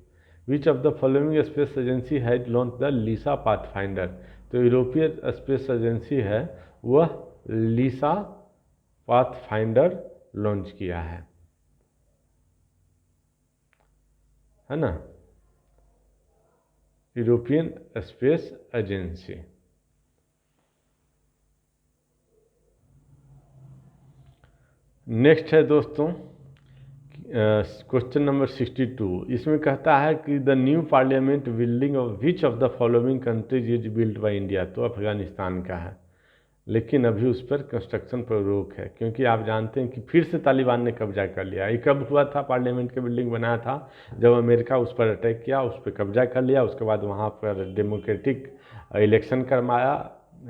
Which of the following space agency has launch the LISA Pathfinder? तो European Space Agency है वह लीसा pathfinder launch किया है ना, यूरोपियन स्पेस एजेंसी। नेक्स्ट है दोस्तों क्वेश्चन नंबर 62, इसमें कहता है कि the new parliament building of which of the following countries is built by India. तो अफगानिस्तान का है, लेकिन अभी उस पर कंस्ट्रक्शन पर रोक है, क्योंकि आप जानते हैं कि फिर से तालिबान ने कब्जा कर लिया। ये कब हुआ था? पार्लियामेंट की बिल्डिंग बनाया था जब अमेरिका उस पर अटैक किया, उस पर कब्जा कर लिया। उसके बाद वहाँ पर डेमोक्रेटिक इलेक्शन करवाया,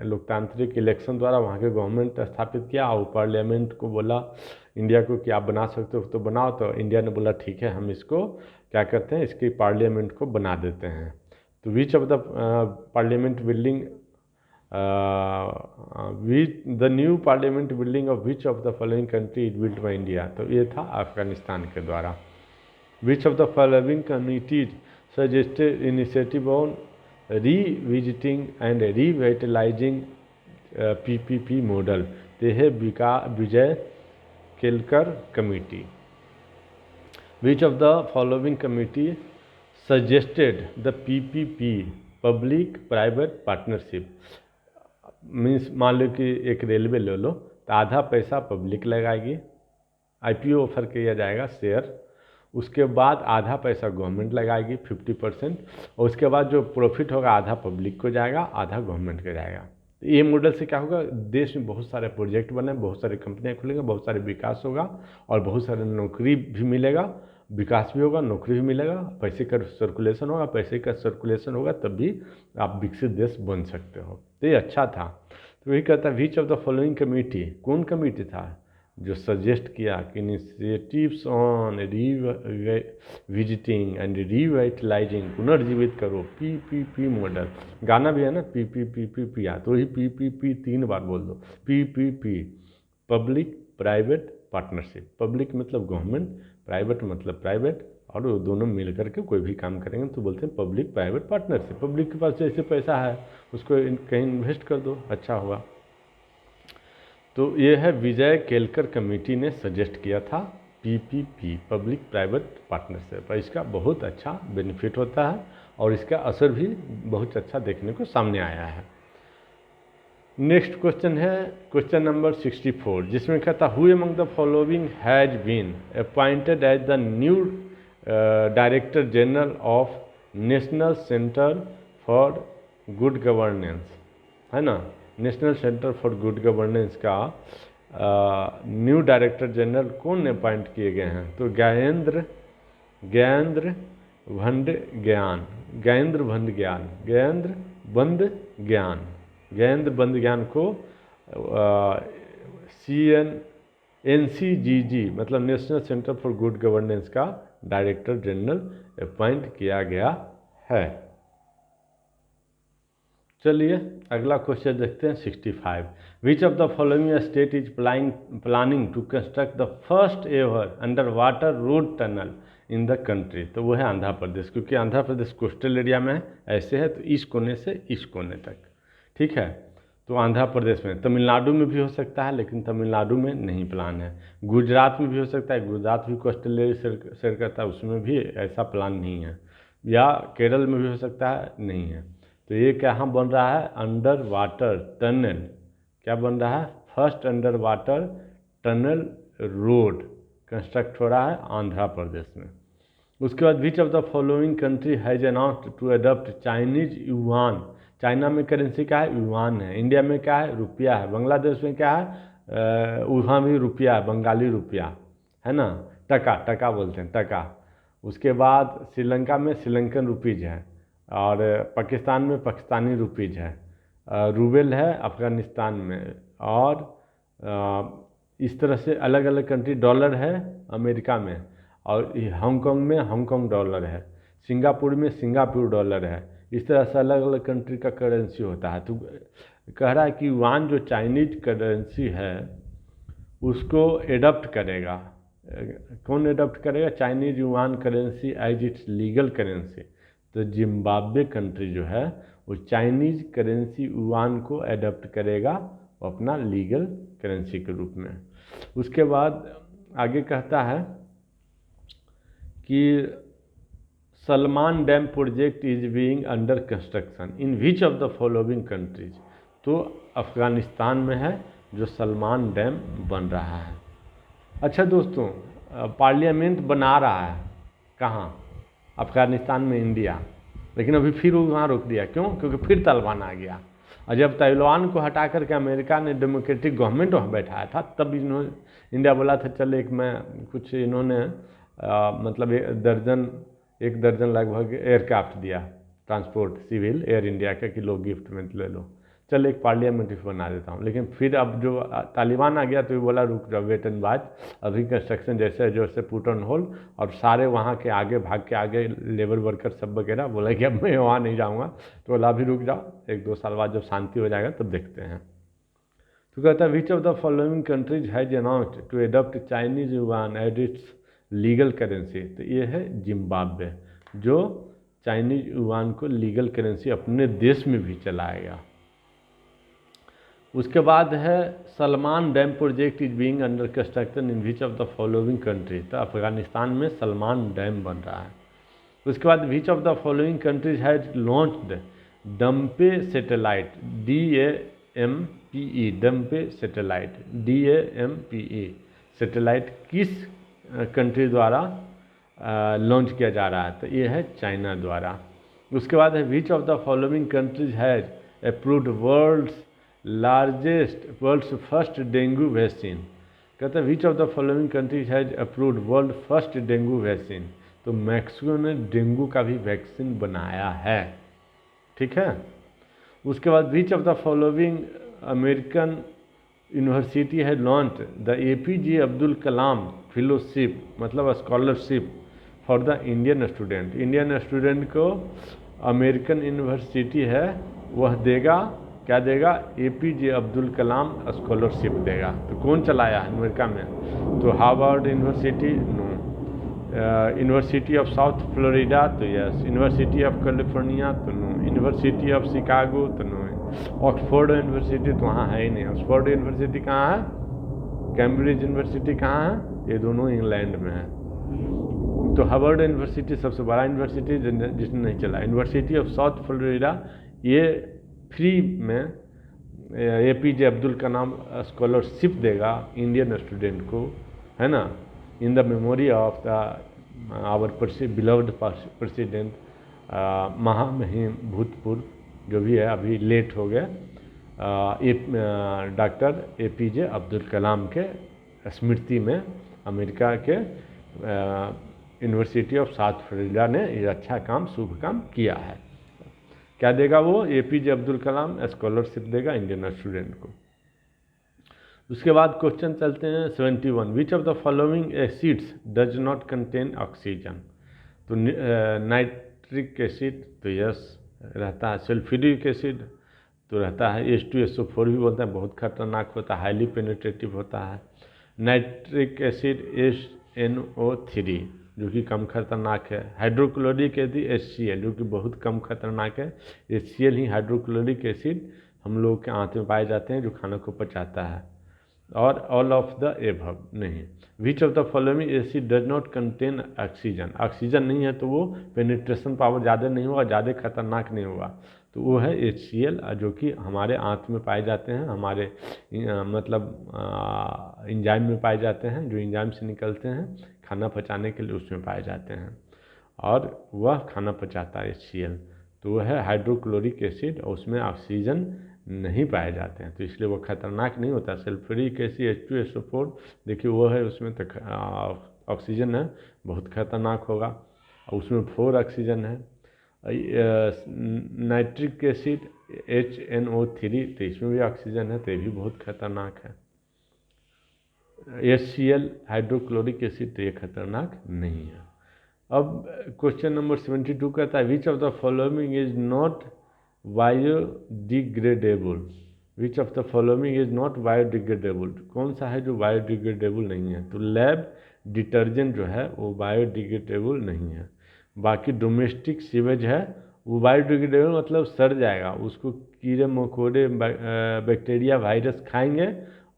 लोकतांत्रिक इलेक्शन द्वारा वहाँ के गवर्नमेंट स्थापित किया, और पार्लियामेंट को बोला इंडिया को कि आप बना सकते हो तो बनाओ। तो इंडिया ने बोला ठीक है, हम इसको क्या करते हैं, इसकी पार्लियामेंट को बना देते हैं। तो which of the parliament building the new parliament building of which of the following country is built by India. तो ये था अफगानिस्तान के द्वारा। Which of the following committees suggested initiative on revisiting and revitalising PPP model. तो है Vijay Kelkar committee. Which of the following committee suggested the PPP public private partnership. Means मान लो कि एक रेलवे ले लो, तो आधा पैसा पब्लिक लगाएगी, IPO ऑफर किया जाएगा शेयर, उसके बाद आधा पैसा गवर्नमेंट लगाएगी 50%, और उसके बाद जो प्रॉफिट होगा आधा पब्लिक को जाएगा, आधा गवर्नमेंट को जाएगा। ये मॉडल से क्या होगा, देश में बहुत सारे प्रोजेक्ट बने, बहुत सारी कंपनियां खुलेंगी, बहुत सारे विकास होगा, और बहुत सारे नौकरी भी मिलेगा, विकास भी होगा, नौकरी भी मिलेगा, पैसे का सर्कुलेशन होगा, पैसे का सर्कुलेशन होगा, तब भी आप विकसित देश बन सकते हो। तो ये अच्छा था। तो वही कहता है which of the following committee, कौन कमेटी था जो सजेस्ट किया कि initiatives on visiting and revitalising, पुनर्जीवित करो PPP मॉडल। गाना भी है ना, PPP तो ही PPP 3 बार बोल दो, PPP public private partnership. Public मतलब गवर्नमेंट, प्राइवेट मतलब प्राइवेट, और वो दोनों मिल करके कोई भी काम करेंगे तो बोलते हैं पब्लिक प्राइवेट पार्टनरशिप। पब्लिक के पास जैसे पैसा है उसको कहीं इन्वेस्ट कर दो, अच्छा होगा। तो ये है विजय केलकर कमेटी ने सजेस्ट किया था PPP पब्लिक प्राइवेट पार्टनरशिप। इसका बहुत अच्छा बेनिफिट होता है और इसका असर भी बहुत अच्छा देखने को सामने आया है। नेक्स्ट क्वेश्चन है क्वेश्चन नंबर 64, जिसमें कहता who among the following has been appointed as the new director general of national centre for good governance, है ना। National centre for good governance का न्यू डायरेक्टर जनरल कौन अपॉइंट किए गए हैं? तो ज्ञानेंद्र बंद ज्ञान को NCGG मतलब national centre for good governance का डायरेक्टर जनरल अपॉइंट किया गया है। चलिए अगला क्वेश्चन देखते हैं 65। Which of the following state is planning to construct the first ever under water road tunnel in the country? तो वो है आंध्र प्रदेश, क्योंकि आंध्र प्रदेश कोस्टल एरिया में ऐसे है, तो इस कोने से इस कोने तक, ठीक है। तो आंध्र प्रदेश में, तमिलनाडु में भी हो सकता है, लेकिन तमिलनाडु में नहीं प्लान है। गुजरात में भी हो सकता है, गुजरात भी कोस्टल एरिया शेयर करता है, उसमें भी ऐसा प्लान नहीं है। या केरल में भी हो सकता है, नहीं है। तो ये कहाँ बन रहा है? Under water tunnel. क्या बन रहा है? First under water tunnel road construct हो रहा है आंध्र प्रदेश में। उसके बाद which of the following country has announced to adopt Chinese yuan? China में करेंसी क्या है? युआन है। इंडिया में क्या है? रुपया है। बांग्लादेश में क्या है? वहाँ भी रुपया है, बंगाली रुपया है ना, टका बोलते हैं, टका। उसके बाद श्रीलंका में श्रीलंकन रुपीज है, और पाकिस्तान में पाकिस्तानी रुपीज है, रूबेल है अफ़गानिस्तान में, और इस तरह से अलग अलग कंट्री। डॉलर है अमेरिका में, और हांगकांग में हांगकांग डॉलर है, सिंगापुर में सिंगापुर डॉलर है। इस तरह से अलग अलग कंट्री का करेंसी होता है। तो कह रहा है कि युआन जो चाइनीज करेंसी है उसको एडॉप्ट करेगा। कौन एडॉप्ट करेगा? Chinese yuan currency as its legal currency. तो जिम्बाब्वे कंट्री जो है वो चाइनीज करेंसी युआन को एडॉप्ट करेगा अपना लीगल करेंसी के रूप में। उसके बाद आगे कहता है कि Salman dam project is being under construction in which of the following countries? तो अफ़गानिस्तान में है जो सलमान डैम बन रहा है। अच्छा दोस्तों, पार्लियामेंट बना रहा है, कहाँ? अफ़गानिस्तान में इंडिया। लेकिन अभी फिर वो वहाँ रोक दिया, क्यों? क्योंकि फिर तालिबान आ गया। और जब तालिबान को हटा करके अमेरिका ने डेमोक्रेटिक गवर्नमेंट वहाँ बैठाया था, तब इन्होंने इंडिया बोला था चल एक मैं कुछ इन्होंने मतलब एक दर्जन लगभग एयरक्राफ्ट दिया, ट्रांसपोर्ट सिविल एयर इंडिया का, कि लोग गिफ्ट में ले लो, चल एक पार्लियामेंट बना देता हूँ। लेकिन फिर अब जो तालिबान आ गया तो ये बोला रुक जाओ, वेट एंड वॉच, अभी कंस्ट्रक्शन जैसे जैसे पुट ऑन होल्ड। और सारे वहाँ के आगे भाग के आगे लेबर वर्कर सब वगैरह बोला कि अब मैं वहाँ नहीं जाऊँगा, तो बोला अभी रुक जाओ, 1-2 साल बाद जब शांति हो जाएगा तब देखते हैं। तो कहता है which of the following countries has announced to adopt Chinese yuan as its legal currency. तो ये है जिम्बाब्वे, जो चाइनीज युआन को लीगल करेंसी अपने देश में भी चलाएगा। उसके बाद है Salma dam project is being under construction in which of the following country. तो अफगानिस्तान में सलमान डैम बन रहा है। उसके बाद which of the following countries has launched DAMPE satellite, DAMPE, DAMPE satellite, DAMPE satellite किस कंट्री द्वारा लॉन्च किया जा रहा है? तो ये है चाइना द्वारा। उसके बाद है which of the following countries has approved world's first dengue vaccine. कहते हैं which of the following countries has approved world first dengue vaccine. तो मैक्सिको ने डेंगू का भी वैक्सीन बनाया है, ठीक है। उसके बाद which of the following American university है launch the APJ Abdul Kalam fellowship, मतलब scholarship for the Indian student. Indian student को अमेरिकन यूनिवर्सिटी है वह देगा, क्या देगा? APJ अब्दुल कलाम स्कॉलरशिप देगा। तो कौन चलाया है अमेरिका में? तो Harvard university, no. University of south Florida, तो यस। यूनिवर्सिटी ऑफ कैलिफोर्निया, तो नो। यूनिवर्सिटी ऑफ शिकागो, तो नो। ऑक्सफोर्ड यूनिवर्सिटी तो वहाँ है ही नहीं। ऑक्सफोर्ड यूनिवर्सिटी कहाँ है? कैम्ब्रिज यूनिवर्सिटी कहाँ है? ये दोनों इंग्लैंड में है। तो हार्वर्ड यूनिवर्सिटी सबसे बड़ा यूनिवर्सिटी जिसने नहीं चला। यूनिवर्सिटी ऑफ साउथ फ्लोरिडा ये फ्री में APJ अब्दुल कलाम स्कॉलरशिप देगा इंडियन स्टूडेंट को, है ना, in the memory of the our beloved president, महामहिम भूतपूर्व जो भी है, अभी लेट हो गया, डॉक्टर APJ अब्दुल कलाम के स्मृति में अमेरिका के यूनिवर्सिटी ऑफ साउथ फ्लोरिडा ने ये अच्छा काम, शुभ काम किया है। क्या देगा वो? APJ अब्दुल कलाम स्कॉलरशिप देगा इंडियन स्टूडेंट को। उसके बाद क्वेश्चन चलते हैं 71, विच of the following acids does not contain oxygen. तो नाइट्रिक एसिड, तो यस रहता है। सल्फ्यूरिक एसिड तो रहता है। H2SO4 भी बोलते हैं, बहुत खतरनाक होता है, हाईली पेनिट्रेटिव होता है। नाइट्रिक एसिड HNO3 जो कि कम खतरनाक है। हाइड्रोक्लोरिक एसिड HCl जो कि बहुत कम खतरनाक है। HCl ही हाइड्रोक्लोरिक एसिड हम लोग के आंत में पाए जाते हैं जो खाना को पचाता है। और ऑल ऑफ द एबव नहीं। विच of the following acid does not contain oxygen. Oxygen नहीं है तो वो पेनिट्रेशन पावर ज़्यादा नहीं होगा, ज़्यादा खतरनाक नहीं होगा। तो वो है HCl जो कि हमारे आंत में पाए जाते हैं, हमारे मतलब इंजाइम में पाए जाते हैं, जो इंजाइम से निकलते हैं खाना पचाने के लिए, उसमें पाए जाते हैं और वह खाना पचाता है HCl। तो वह है हाइड्रोक्लोरिक एसिड और उसमें ऑक्सीजन नहीं पाए जाते हैं, तो इसलिए वो खतरनाक नहीं होता। सल्फ्यूरिक एसिड H2SO4 देखिए वो है, उसमें तो ऑक्सीजन है, बहुत खतरनाक होगा और उसमें 4 ऑक्सीजन है। नाइट्रिक एसिड HNO3 तो इसमें भी ऑक्सीजन है, तो ये भी बहुत खतरनाक है। HCl हाइड्रोक्लोरिक एसिड तो ये खतरनाक नहीं है। अब क्वेश्चन नंबर 72 कहता है which of the following is not biodegradable. Which of the following is not biodegradable, कौन सा है जो बायोडिग्रेडेबल नहीं है? तो लैब डिटर्जेंट जो है वो बायोडिग्रेडेबल नहीं है। बाकी डोमेस्टिक सीवेज है वो बायोडिग्रेडेबल, मतलब सड़ जाएगा, उसको कीड़े मकोड़े बैक्टीरिया वायरस खाएंगे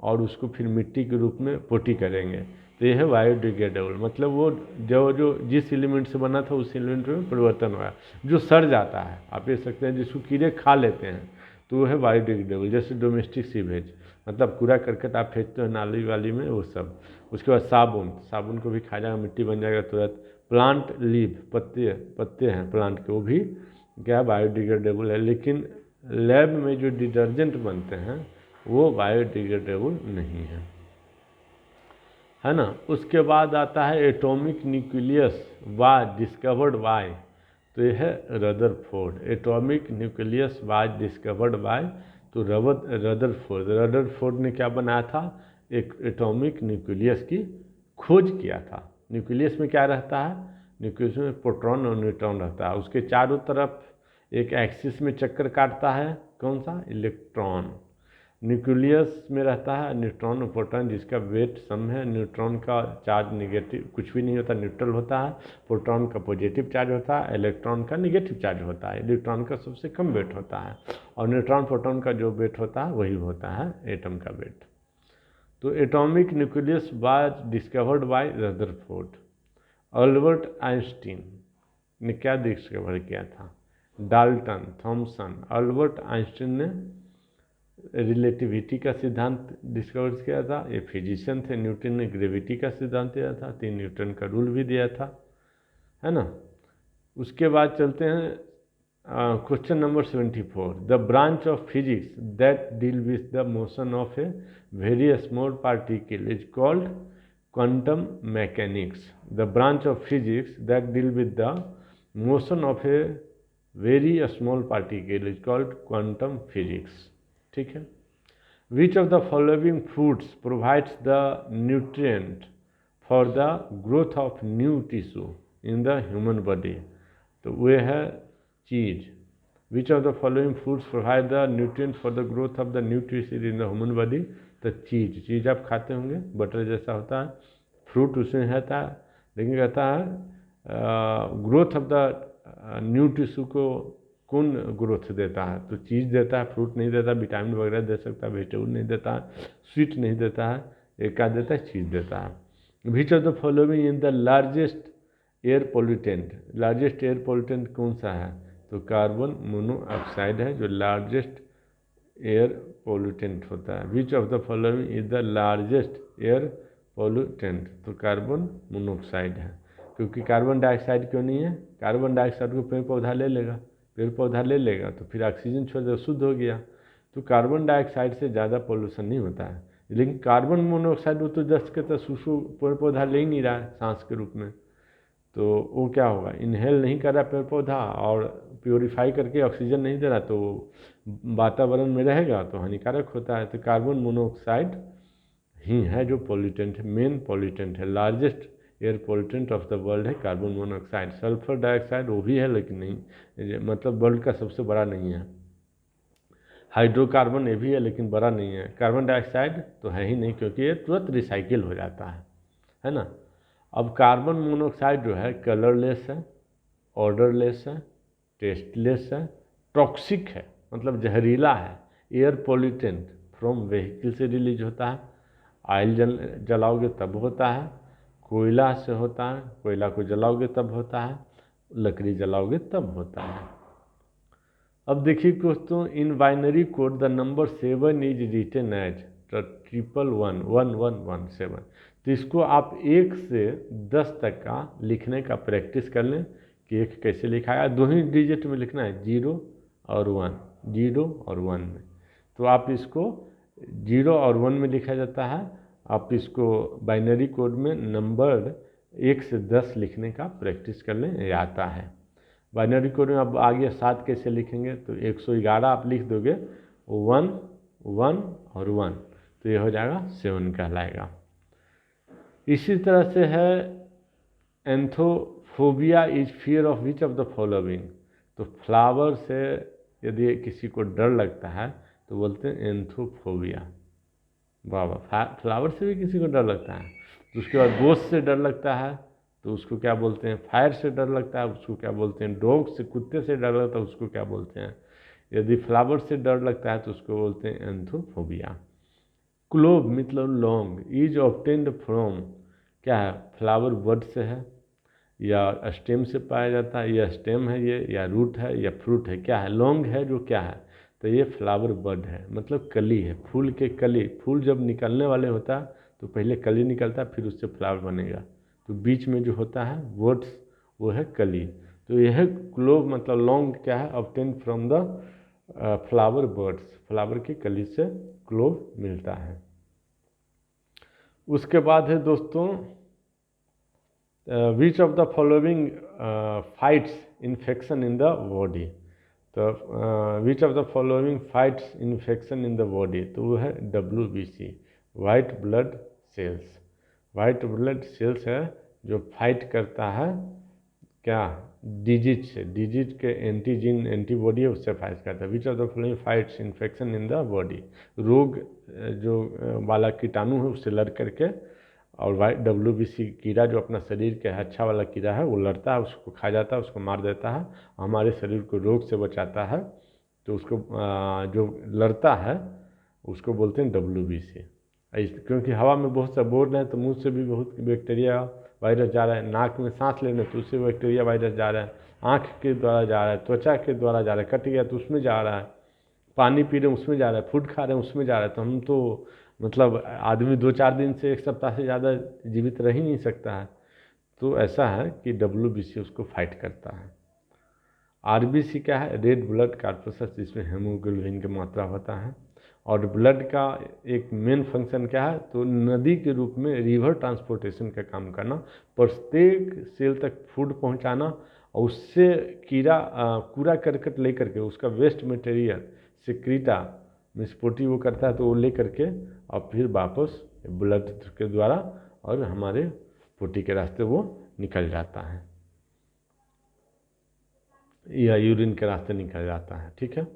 और उसको फिर मिट्टी के रूप में पोटी करेंगे, तो यह है बायोडिग्रेडेबल। मतलब वो जो जिस एलिमेंट से बना था उस एलिमेंट में परिवर्तन हुआ, जो सड़ जाता है, आप देख सकते हैं, जिसको कीड़े खा लेते हैं, तो वो है बायोडिग्रेडेबल, जैसे डोमेस्टिक सीवेज। मतलब कूड़ा करकट आप फेंकते हो नाली वाली में वो सब। उसके बाद साबुन, साबुन को भी खाया जाएगा, मिट्टी बन जाएगा तुरंत। प्लांट लीव, पत्ते पत्ते हैं प्लांट के, वो भी क्या बायोडिग्रेडेबल है, लेकिन लैब में जो डिटर्जेंट बनते हैं वो बायोडिग्रेडेबल नहीं है ना। उसके बाद आता है atomic nucleus was discovered by, तो यह है Rutherford. Atomic nucleus was discovered by, तो रदरफोर्ड ने क्या बनाया था, एक एटॉमिक न्यूक्लियस की खोज किया था। न्यूक्लियस में क्या रहता है, न्यूक्लियस में प्रोटॉन और न्यूट्रॉन रहता है, उसके चारों तरफ एक एक्सिस में चक्कर काटता है, कौन सा, इलेक्ट्रॉन। न्यूक्लियस में रहता है न्यूट्रॉन और प्रोटॉन, जिसका वेट सम है। न्यूट्रॉन का चार्ज निगेटिव कुछ भी नहीं होता, न्यूट्रल होता है। प्रोटॉन का पॉजिटिव चार्ज होता है, इलेक्ट्रॉन का निगेटिव चार्ज होता है। इलेक्ट्रॉन का सबसे कम वेट होता है, और न्यूट्रॉन प्रोटॉन का जो वेट होता है वही होता है एटम का वेट। तो atomic nucleus was discovered by Rutherford. Albert Einstein ने क्या डिस्कवर किया था, डाल्टन, थॉमसन, अल्बर्ट आइंस्टीन ने रिलेटिविटी का सिद्धांत डिस्कवर किया था, ये फिजिशियन थे। न्यूटन ने ग्रेविटी का सिद्धांत दिया था, 3 न्यूटन का रूल भी दिया था, है ना। उसके बाद चलते हैं question number 74। The branch of physics that deal with the motion of a very small particle is called quantum mechanics. The branch of physics that deal with the motion of a very small particle is called quantum physics, ठीक है। Which of the following fruits provides the nutrient for the growth of new tissue in the human body, तो वे है चीज। विच of the following fruits provide the nutrient for the growth of the new tissue in the human body, तो चीज आप खाते होंगे, butter जैसा होता है, फ्रूट उसमें रहता है, लेकिन कहता है growth of the new tissue को कौन ग्रोथ देता है, तो चीज़ देता है, फ्रूट नहीं देता, विटामिन वगैरह दे सकता है, वेजिटेबल नहीं देता है, स्वीट नहीं देता है, एक क्या देता है, चीज़ देता है। Which of the following in the largest air pollutant, largest air pollutant कौन सा है, तो कार्बन मोनोऑक्साइड है जो लार्जेस्ट एयर पोल्यूटेंट होता है। Which of the following is the largest air pollutant, तो कार्बन मोनोऑक्साइड है, क्योंकि कार्बन डाइऑक्साइड क्यों नहीं है, कार्बन डाइऑक्साइड को पेड़ पौधा ले लेगा, पेड़ पौधा ले लेगा तो फिर ऑक्सीजन छोड़ दे, शुद्ध हो गया। तो कार्बन डाइऑक्साइड से ज़्यादा पोल्यूशन नहीं होता है, लेकिन कार्बन मोनोऑक्साइड वो तो जस्ट के तो सुसु पेड़ पौधा ले ही नहीं रहा है सांस के रूप में, तो वो क्या होगा, इनहेल नहीं कर रहा पेड़ पौधा और प्योरीफाई करके ऑक्सीजन नहीं दे रहा, तो वातावरण में रहेगा तो हानिकारक होता है। तो कार्बन मोनोऑक्साइड ही है जो पोल्यूटेंट है, मेन पोल्यूटेंट है, largest air pollutant of the world है कार्बन मोनोऑक्साइड। सल्फर डाइऑक्साइड वो भी है लेकिन नहीं, मतलब वर्ल्ड का सबसे बड़ा नहीं है। हाइड्रोकार्बन ये भी है लेकिन बड़ा नहीं है। कार्बन डाइऑक्साइड तो है ही नहीं, क्योंकि ये तुरंत रिसाइकिल हो जाता है ना। अब कार्बन मोनोऑक्साइड जो है कलरलेस है, ऑर्डरलेस है, टेस्टलेस है, टॉक्सिक है मतलब जहरीला है, एयर पोल्यूटेंट फ्रॉम व्हीकल से रिलीज होता है, ऑयल जलाओगे तब होता है, कोयला से होता है, कोयला को जलाओगे तब होता है, लकड़ी जलाओगे तब होता है। अब देखिए दोस्तों, in binary code the number 7 is written as 111117, तो इसको आप 1 से 10 तक का लिखने का प्रैक्टिस कर लें कि 1 कैसे लिखा है। 2 ही डिजिट में लिखना है, 0 और 1, 0 और 1 में, तो आप इसको 0 और 1 में लिखा जाता है। आप इसको बाइनरी कोड में नंबर 1 से 10 लिखने का प्रैक्टिस कर लें, ये आता है। बाइनरी कोड में अब आगे 7 कैसे लिखेंगे, तो 111 आप लिख दोगे, 1 1 और 1, तो ये हो जाएगा 7 कहलाएगा। इसी तरह से है anthophobia is fear of which of the following, तो फ्लावर से यदि किसी को डर लगता है तो बोलते हैं एंथोफोबिया। वाह, फ्लावर से भी किसी को डर लगता है। तो उसके बाद गोश्त से डर लगता है तो उसको क्या बोलते हैं, फायर से डर लगता है उसको क्या बोलते हैं, डॉग से, कुत्ते से डर लगता है उसको क्या बोलते हैं। यदि फ्लावर से डर लगता है तो उसको बोलते हैं एंथोफोबिया। क्लोव मतलब लौंग, इज ऑब्टेन्ड फ्रॉम, क्या है, फ्लावर बर्ड से है या स्टेम से पाया जाता है, या स्टेम है ये, या रूट है, या फ्रूट है, क्या है, लौंग है जो क्या है, तो ये फ्लावर बड है, मतलब कली है, फूल के कली। फूल जब निकलने वाले होता है तो पहले कली निकलता है, फिर उससे फ्लावर बनेगा। तो बीच में जो होता है वर्ड्स वो है कली। तो यह क्लोव मतलब लॉन्ग क्या है, obtain from the flower birds, flower की कली से क्लोव मिलता है। उसके बाद है दोस्तों which of the following fights infection in the body. तो which of the following fights infection in the body, तो वो है WBC, white blood cells. White blood cells है जो फाइट करता है क्या, डिजीज से, डिजीज के एंटीजीन एंटीबॉडी है उससे फाइट करता है। Which of the following fights infection in the body, रोग जो वाला कीटाणु है उससे लड़ करके, और वाइट WBC कीड़ा जो अपना शरीर के अच्छा वाला कीड़ा है वो लड़ता है, उसको खा जाता है, उसको मार देता है, हमारे शरीर को रोग से बचाता है। तो उसको जो लड़ता है उसको बोलते हैं WBC। क्योंकि हवा में बहुत सा बोल रहे हैं तो मुंह से भी बहुत बैक्टीरिया वायरस जा रहा है, नाक में सांस लेने तो उससे बैक्टीरिया वायरस जा रहा है, आँख के द्वारा जा रहा है, त्वचा के द्वारा जा रहा है, कट गया तो उसमें जा रहा है, पानी पी रहे हैं उसमें जा रहा है, फूड खा रहे हैं उसमें जा रहा है। तो हम तो मतलब आदमी 2-4 दिन से 1 सप्ताह से ज़्यादा जीवित रह ही नहीं सकता है। तो ऐसा है कि WBC उसको फाइट करता है। RBC क्या है, रेड ब्लड कॉर्पसस, जिसमें हेमोग्लोबिन की मात्रा होता है। और ब्लड का एक मेन फंक्शन क्या है, तो नदी के रूप में रिवर ट्रांसपोर्टेशन का काम करना, प्रत्येक सेल तक फूड पहुंचाना, और उससे कूड़ा करकट ले करके उसका वेस्ट मटेरियल सिक्रीटा मिसपोटी वो करता है, तो वो ले करके और फिर वापस ब्लड के द्वारा और हमारे पोटी के रास्ते वो निकल जाता है, या यूरिन के रास्ते निकल जाता है। ठीक है।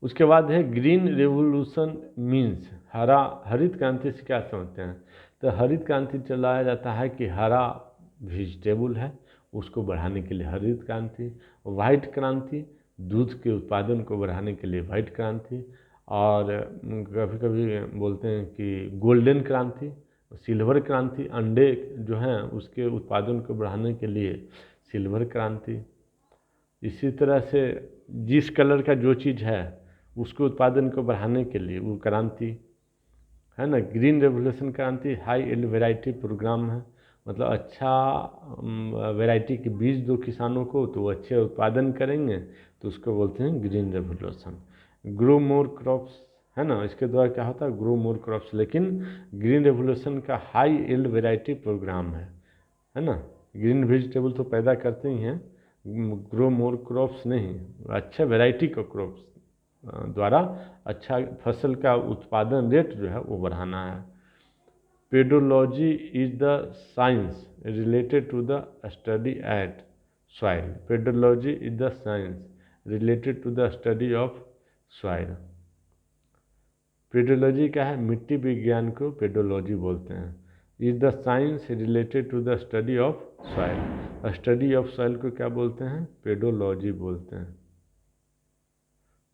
उसके बाद है ग्रीन रेवोल्यूशन मीन्स, हरित क्रांति से क्या समझते हैं। तो हरित क्रांति चलाया जाता है कि हरा वेजिटेबल है उसको बढ़ाने के लिए हरित क्रांति, वाइट क्रांति दूध के उत्पादन को बढ़ाने के लिए वाइट क्रांति, और कभी कभी बोलते हैं कि गोल्डन क्रांति, सिल्वर क्रांति, अंडे जो हैं उसके उत्पादन को बढ़ाने के लिए सिल्वर क्रांति। इसी तरह से जिस कलर का जो चीज़ है उसके उत्पादन को बढ़ाने के लिए वो क्रांति है ना। ग्रीन रेवोल्यूशन क्रांति हाई यील्ड वैरायटी प्रोग्राम है, मतलब अच्छा वैरायटी के बीज दो किसानों को तो वो अच्छे उत्पादन करेंगे, तो उसको बोलते हैं green revolution. Grow more crops है ना, इसके द्वारा क्या होता है, ग्रो मोर क्रॉप्स। लेकिन ग्रीन रेवोल्यूशन का हाई यील्ड वैरायटी प्रोग्राम है ना। ग्रीन वेजिटेबल तो पैदा करते ही हैं, ग्रो मोर क्रॉप्स नहीं, अच्छा वैरायटी का क्रॉप्स द्वारा अच्छा फसल का उत्पादन रेट जो है वो बढ़ाना है। Pedology is the science related to the study at soil. Pedology is the science related to the study of soil. Pedology क्या है, मिट्टी विज्ञान को पेडोलॉजी बोलते हैं। Is the science related to the study of soil. Study of soil को क्या बोलते हैं, पेडोलॉजी बोलते हैं।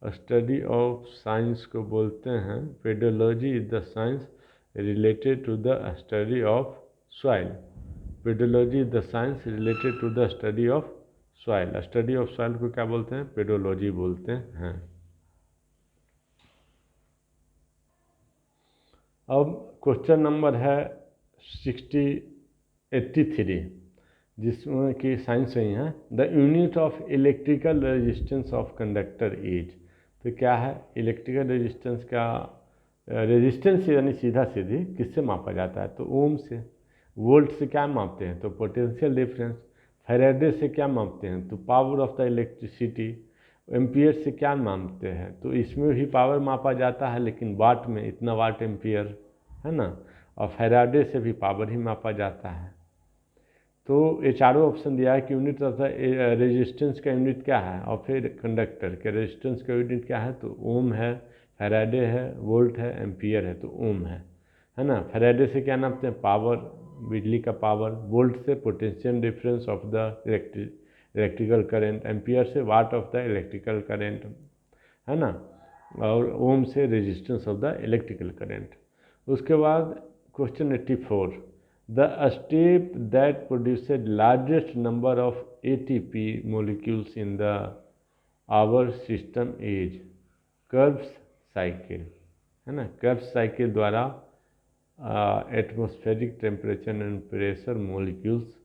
स्टडी ऑफ साइंस को बोलते हैं pedology. Is the science related to the study of soil. Pedology is the science related to the study of soil. Study of soil को क्या बोलते हैं, पेडोलॉजी बोलते हैं। अब क्वेश्चन नंबर है 83 जिसमें कि साइंस ही है। The unit of electrical resistance of conductor is. तो क्या है, इलेक्ट्रिकल रेजिस्टेंस का रेजिस्टेंस यानी सीधा सीधी किससे मापा जाता है, तो ओम से। वोल्ट से क्या मापते हैं, तो पोटेंशियल डिफरेंस। फैराडे से क्या मापते हैं, तो power of the electricity. Ampere से क्या मापते हैं, तो इसमें भी पावर मापा जाता है लेकिन वाट में, इतना वाट एम्पियर है ना। और फैराडे से भी पावर ही मापा जाता है। तो ये चारों ऑप्शन दिया है कि यूनिट ऑफ द रेजिस्टेंस का यूनिट क्या है, और फिर कंडक्टर के रेजिस्टेंस का यूनिट क्या है, तो ओम है, फैराडे है, वोल्ट है, एम्पियर है, तो ओम है ना। फैराडे से क्या नापते हैं, पावर, बिजली का पावर। वोल्ट से potential difference of the electrical current. Ampere से watt of the electrical current है ना। और ओम से resistance of the electrical current. उसके बाद question 84, the step that produced largest number of ATP molecules in the our system is। Krebs cycle, है ना। Krebs cycle द्वारा atmospheric temperature and pressure molecules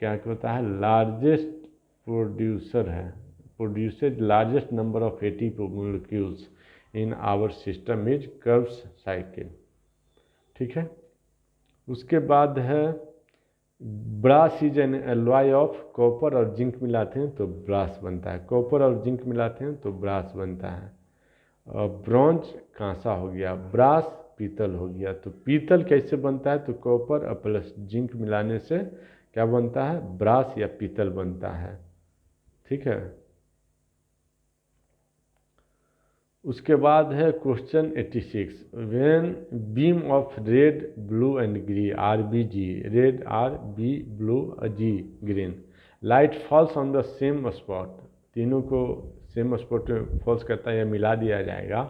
क्या होता है, लार्जेस्ट प्रोड्यूसर है, produces largest number of ATP molecules in our system is Krebs cycle. ठीक है। उसके बाद है brass is an alloy of, copper और जिंक मिलाते हैं तो ब्रास बनता है, कॉपर और जिंक मिलाते हैं तो ब्रास बनता है। और ब्रॉन्ज कांसा हो गया, ब्रास पीतल हो गया। तो पीतल कैसे बनता है, तो कॉपर और प्लस जिंक मिलाने से क्या बनता है, ब्रास या पीतल बनता है। ठीक है। उसके बाद है question 86, when beam of red blue and green RBG, red RB blue G green, light falls on the same spot, तीनों को सेम स्पॉट में फॉल्स करता है या मिला दिया जाएगा,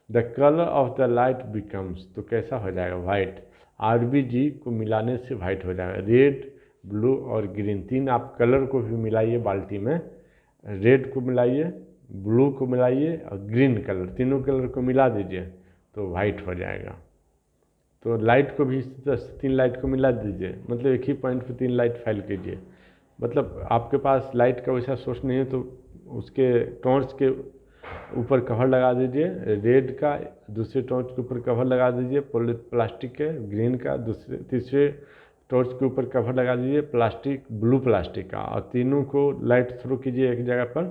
the colour of the light becomes, तो कैसा हो जाएगा, वाइट। RBG को मिलाने से वाइट हो जाएगा। रेड ब्लू और ग्रीन, तीन आप कलर को भी मिलाइए बाल्टी में, रेड को मिलाइए, ब्लू को मिलाइए और ग्रीन कलर, तीनों कलर को मिला दीजिए तो वाइट हो जाएगा। तो लाइट को भी इसी तरह से तीन लाइट को मिला दीजिए, मतलब एक ही पॉइंट पे तीन लाइट फैल कीजिए। मतलब आपके पास लाइट का वैसा सोर्स नहीं है तो उसके टॉर्च के ऊपर कवर लगा दीजिए, रेड का दूसरे टॉर्च के ऊपर कवर लगा दीजिए प्लास्टिक के, ग्रीन का दूसरे तीसरे टॉर्च के ऊपर कवर लगा दीजिए प्लास्टिक, ब्लू प्लास्टिक का, और तीनों को लाइट थ्रो कीजिए एक जगह पर,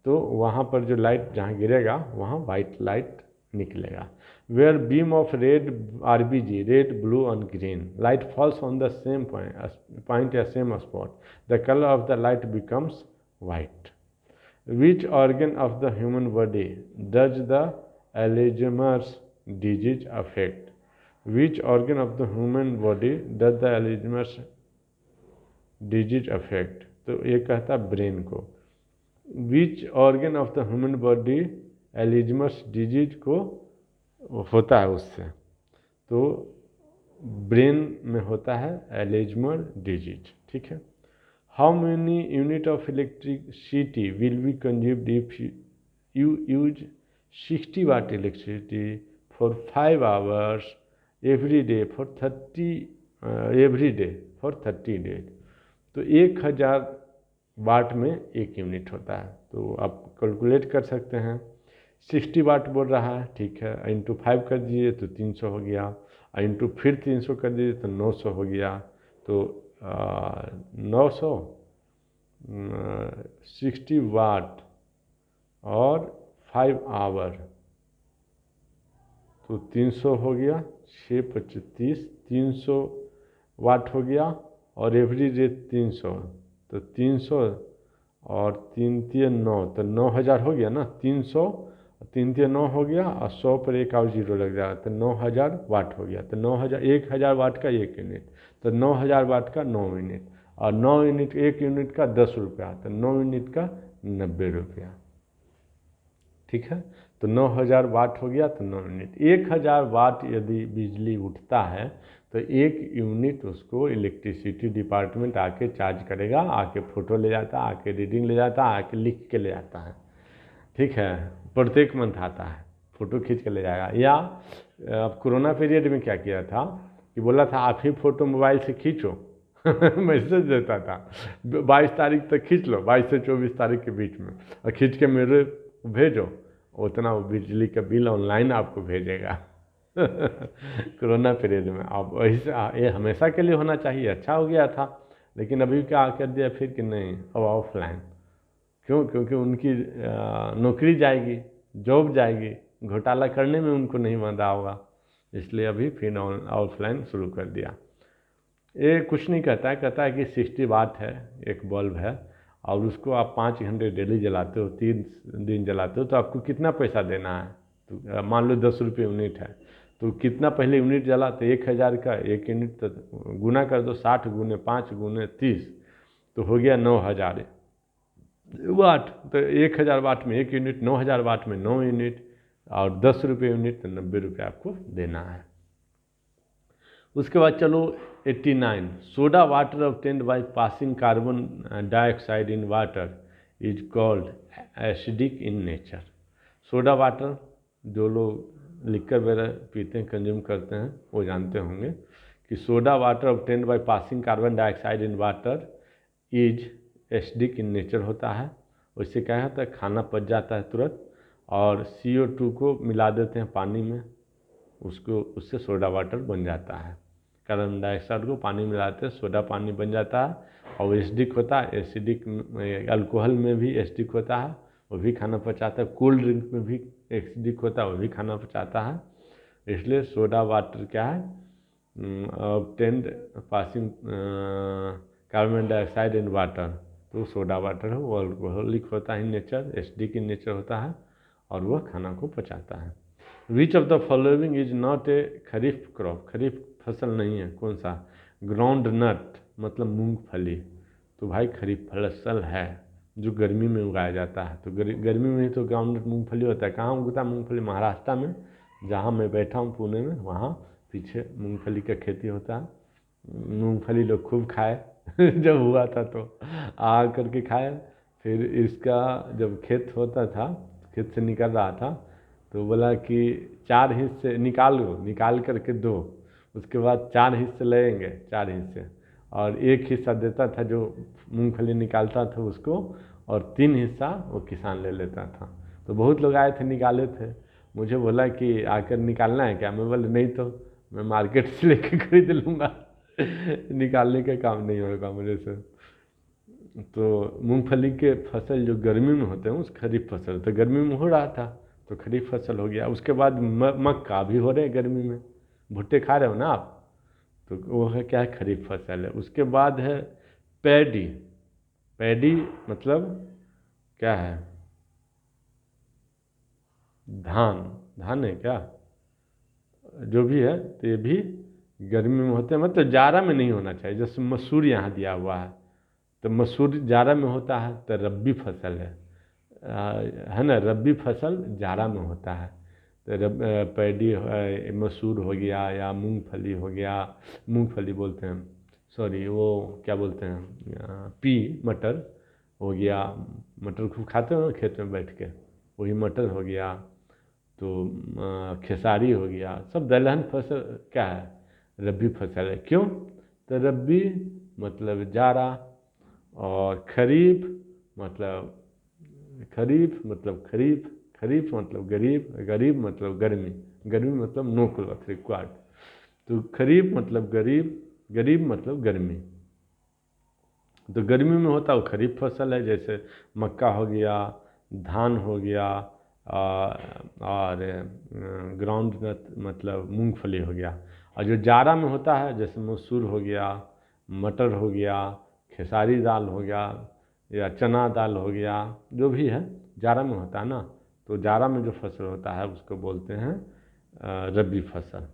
तो वहाँ पर जो लाइट जहाँ गिरेगा वहाँ वाइट लाइट निकलेगा। Where beam of red RBG, red blue and green, light falls on the same point या same spot, the colour of the light becomes white. Which organ of the human body does the Alzheimer's disease affect? Which organ of the human body does the Alzheimer's disease affect? तो ये कहता brain को। Which organ of the human body Alzheimer's disease को होता है उससे, तो brain में होता है Alzheimer's disease। ठीक है। How many unit of electricity will be consumed if you use 60 watt electricity for 5 hours every day for 30 days? तो 1000 वाट में एक यूनिट होता है, तो आप कैलकुलेट कर सकते हैं। 60 वाट बोल रहा है, ठीक है, इंटू 5 कर दीजिए तो 300 हो गया, इंटू फिर 300 कर दीजिए तो 900 हो गया। तो 900 60 वाट और 5 आवर तो 300 हो गया, 6 25 30, 300 वाट हो गया, और एवरी डे 300, तो 300 और 3 3 9, तो 9000 हो गया ना, 300 3 3 9 हो गया, और 100 पर एक और जीरो लग जाएगा तो 9000 वाट हो गया। तो 9000, 1000 वाट का एक यूनिट, तो 9000 वाट का 9 यूनिट, और 9 यूनिट, एक यूनिट का 10 रुपया, तो 9 यूनिट का 90 रुपया। ठीक है। तो 9000 वाट हो गया तो 9 यूनिट। 1000 वाट यदि बिजली उठता है तो एक यूनिट उसको इलेक्ट्रिसिटी डिपार्टमेंट आके चार्ज करेगा, आके फ़ोटो ले जाता है, आके रीडिंग ले जाता है, आके लिख के ले जाता है। ठीक है। प्रत्येक मंथ आता है, फ़ोटो खींच के ले जाएगा। या अब कोरोना पीरियड में क्या किया था कि बोला था आप ही फ़ोटो मोबाइल से खींचो मैसेज देता था 22 तारीख तक खींच लो, 22 से 24 तारीख के बीच में, और खींच के मेरे भेजो, उतना वो बिजली का बिल ऑनलाइन आपको भेजेगा कोरोना पीरियड में। अब वही से ये हमेशा के लिए होना चाहिए, अच्छा हो गया था, लेकिन अभी क्या कर दिया फिर कि नहीं अब ऑफलाइन। क्यों? क्योंकि उनकी नौकरी जाएगी, जॉब जाएगी, घोटाला करने में उनको नहीं मजा होगा, इसलिए अभी फिर ऑफलाइन शुरू कर दिया। ये कुछ नहीं कहता है, कहता है कि 60 वाट है एक बल्ब है, और उसको आप 5 घंटे डेली जलाते हो, 3 दिन जलाते हो, तो आपको कितना पैसा देना है? तो मान लो 10 रुपये यूनिट है, तो कितना पहले यूनिट जला, तो 1000 का एक यूनिट, तो गुना कर दो, 60 गुने 5 गुने 30, तो हो गया 9000 वाट। तो 1000 वाट में एक यूनिट, 9000 वाट में 9 यूनिट, और 10 रुपये यूनिट, तो 90 रुपये आपको देना है। उसके बाद चलो 89, soda water obtained by passing carbon dioxide in water is called acidic in nature. Soda water जो लोग लिक्कर वगैरह पीते हैं, कंज्यूम करते हैं, वो जानते होंगे कि soda water obtained by passing carbon dioxide in water is acidic in nature होता है। उससे क्या होता है, खाना पच जाता है तुरंत, और CO2 को मिला देते हैं पानी में, उसको उससे सोडा वाटर बन जाता है। कार्बन डाइऑक्साइड को पानी में मिलाते हैं, सोडा पानी बन जाता है, और एसिडिक होता है। एसिडिक अल्कोहल में भी एसिडिक होता है, वो भी खाना पचाता है। कोल्ड ड्रिंक में भी एसिडिक होता है, वो भी खाना पचाता है। इसलिए सोडा वाटर क्या है, obtained passing carbon dioxide in water, तो सोडा वाटर है वो अल्कोहलिक होता है in nature, acidic in nature होता है, और वह खाना को पचाता है। Which of the following is not a kharif crop, kharif फसल नहीं है, कौन सा? ग्राउंड नट मतलब मूंगफली, तो भाई खरीफ फसल है जो गर्मी में उगाया जाता है। तो गर्मी में ही तो ग्राउंड नट मूंगफली होता है। कहाँ उगता है मूंगफली? महाराष्ट्र में, जहाँ मैं बैठा हूँ पुणे में, वहाँ पीछे मूंगफली का खेती होता है। मूंगफली लोग खूब खाए जब हुआ था तो आ करके खाए। फिर इसका जब खेत होता था, खेत से निकल रहा था, तो बोला कि 4 हिस्से निकालो, निकाल करके दो, उसके बाद 4 हिस्से लगेंगे, 4 हिस्से, और 1 हिस्सा देता था जो मूंगफली निकालता था उसको, और 3 हिस्सा वो किसान ले लेता था। तो बहुत लोग आए थे, निकाले थे। मुझे बोला कि आकर निकालना है क्या? मैं बोला नहीं, तो मैं मार्केट से लेकर खरीद लूँगा निकालने का काम नहीं होगा मेरे से। तो मूंगफली के फसल जो गर्मी में होते हैं उस खरीफ फसल, तो गर्मी में हो रहा था तो खरीफ फसल हो गया। उसके बाद मक्का भी हो रहे हैं गर्मी में, भुट्टे खा रहे हो ना आप, तो वो है क्या है, खरीफ फसल है। उसके बाद है पैडी। पैडी मतलब क्या है? धान, धान है क्या? जो भी है, तो ये भी गर्मी में होते हैं, मतलब जाड़ा में नहीं होना चाहिए। जैसे मसूर यहाँ दिया हुआ है, तो मसूर जाड़ा में होता है, तो रब्बी फसल है ना, रब्बी फसल जाड़ा में होता है। तो पैडी मसूर हो गया, या मूंगफली हो गया, मूंगफली बोलते हैं, सॉरी वो क्या बोलते हैं, पी मटर हो गया। मटर खूब खाते हो ना खेत में बैठ के, वही मटर हो गया। तो खेसारी हो गया, सब दलहन फसल क्या है, रब्बी फसल है। क्यों? तो रब्बी मतलब जाड़ा, और खरीफ मतलब खरीफ, खरीफ मतलब गरीब, गरीब मतलब गर्मी, गर्मी मतलब नो क्लॉथ रिक्वायर्ड। तो खरीफ मतलब गरीब, गरीब मतलब गर्मी। तो गर्मी में होता है वो खरीफ फसल है, जैसे मक्का हो गया, धान हो गया, और ग्राउंड नट मतलब मूंगफली हो गया। और जो जाड़ा में होता है, जैसे मसूर हो गया, मटर हो गया, खेसारी दाल हो गया, या चना दाल हो गया, जो भी है जाड़ा में होता है ना, तो जाड़ा में जो फसल होता है उसको बोलते हैं रबी फसल।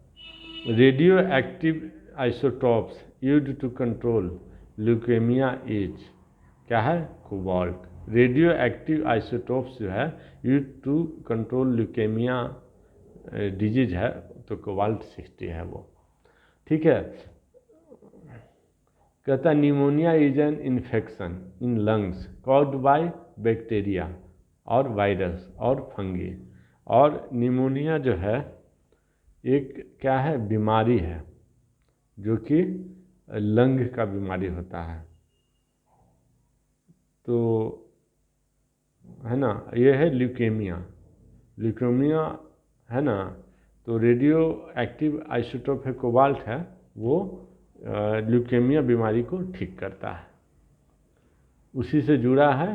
Radioactive isotopes used to control leukaemia is, क्या है, कोबाल्ट। रेडियो एक्टिव आइसोटॉप्स जो है use to control leukaemia disease है, तो कोबाल्ट 60 है वो। ठीक है। कहता है pneumonia is an infection in lungs caused by bacteria और वायरस और फंगी। और निमोनिया जो है एक क्या है, बीमारी है, जो कि लंग का बीमारी होता है। तो है ना, ये है ल्यूकेमिया, ल्यूकेमिया है ना। तो रेडियो एक्टिव आइसोटोप है, कोबाल्ट है, वो ल्यूकेमिया बीमारी को ठीक करता है। उसी से जुड़ा है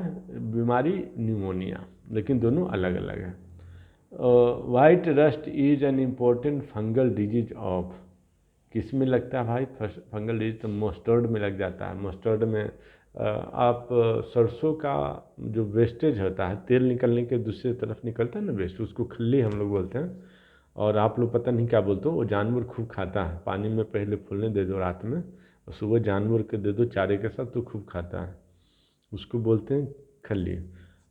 बीमारी निमोनिया, लेकिन दोनों अलग अलग है। White rust is an important fungal disease of, किस में लगता है भाई फंगल डिजीज? तो मस्टर्ड में लग जाता है। मस्टर्ड में आप सरसों का जो वेस्टेज होता है, तेल निकलने के दूसरी तरफ निकलता है ना वेस्ट, उसको खल्ली हम लोग बोलते हैं, और आप लोग पता नहीं क्या बोलते हो। वो जानवर खूब खाता है, पानी में पहले फूलने दे दो रात में, और सुबह जानवर के दे दो चारे के साथ, तो खूब खाता है, उसको बोलते हैं खल्ली।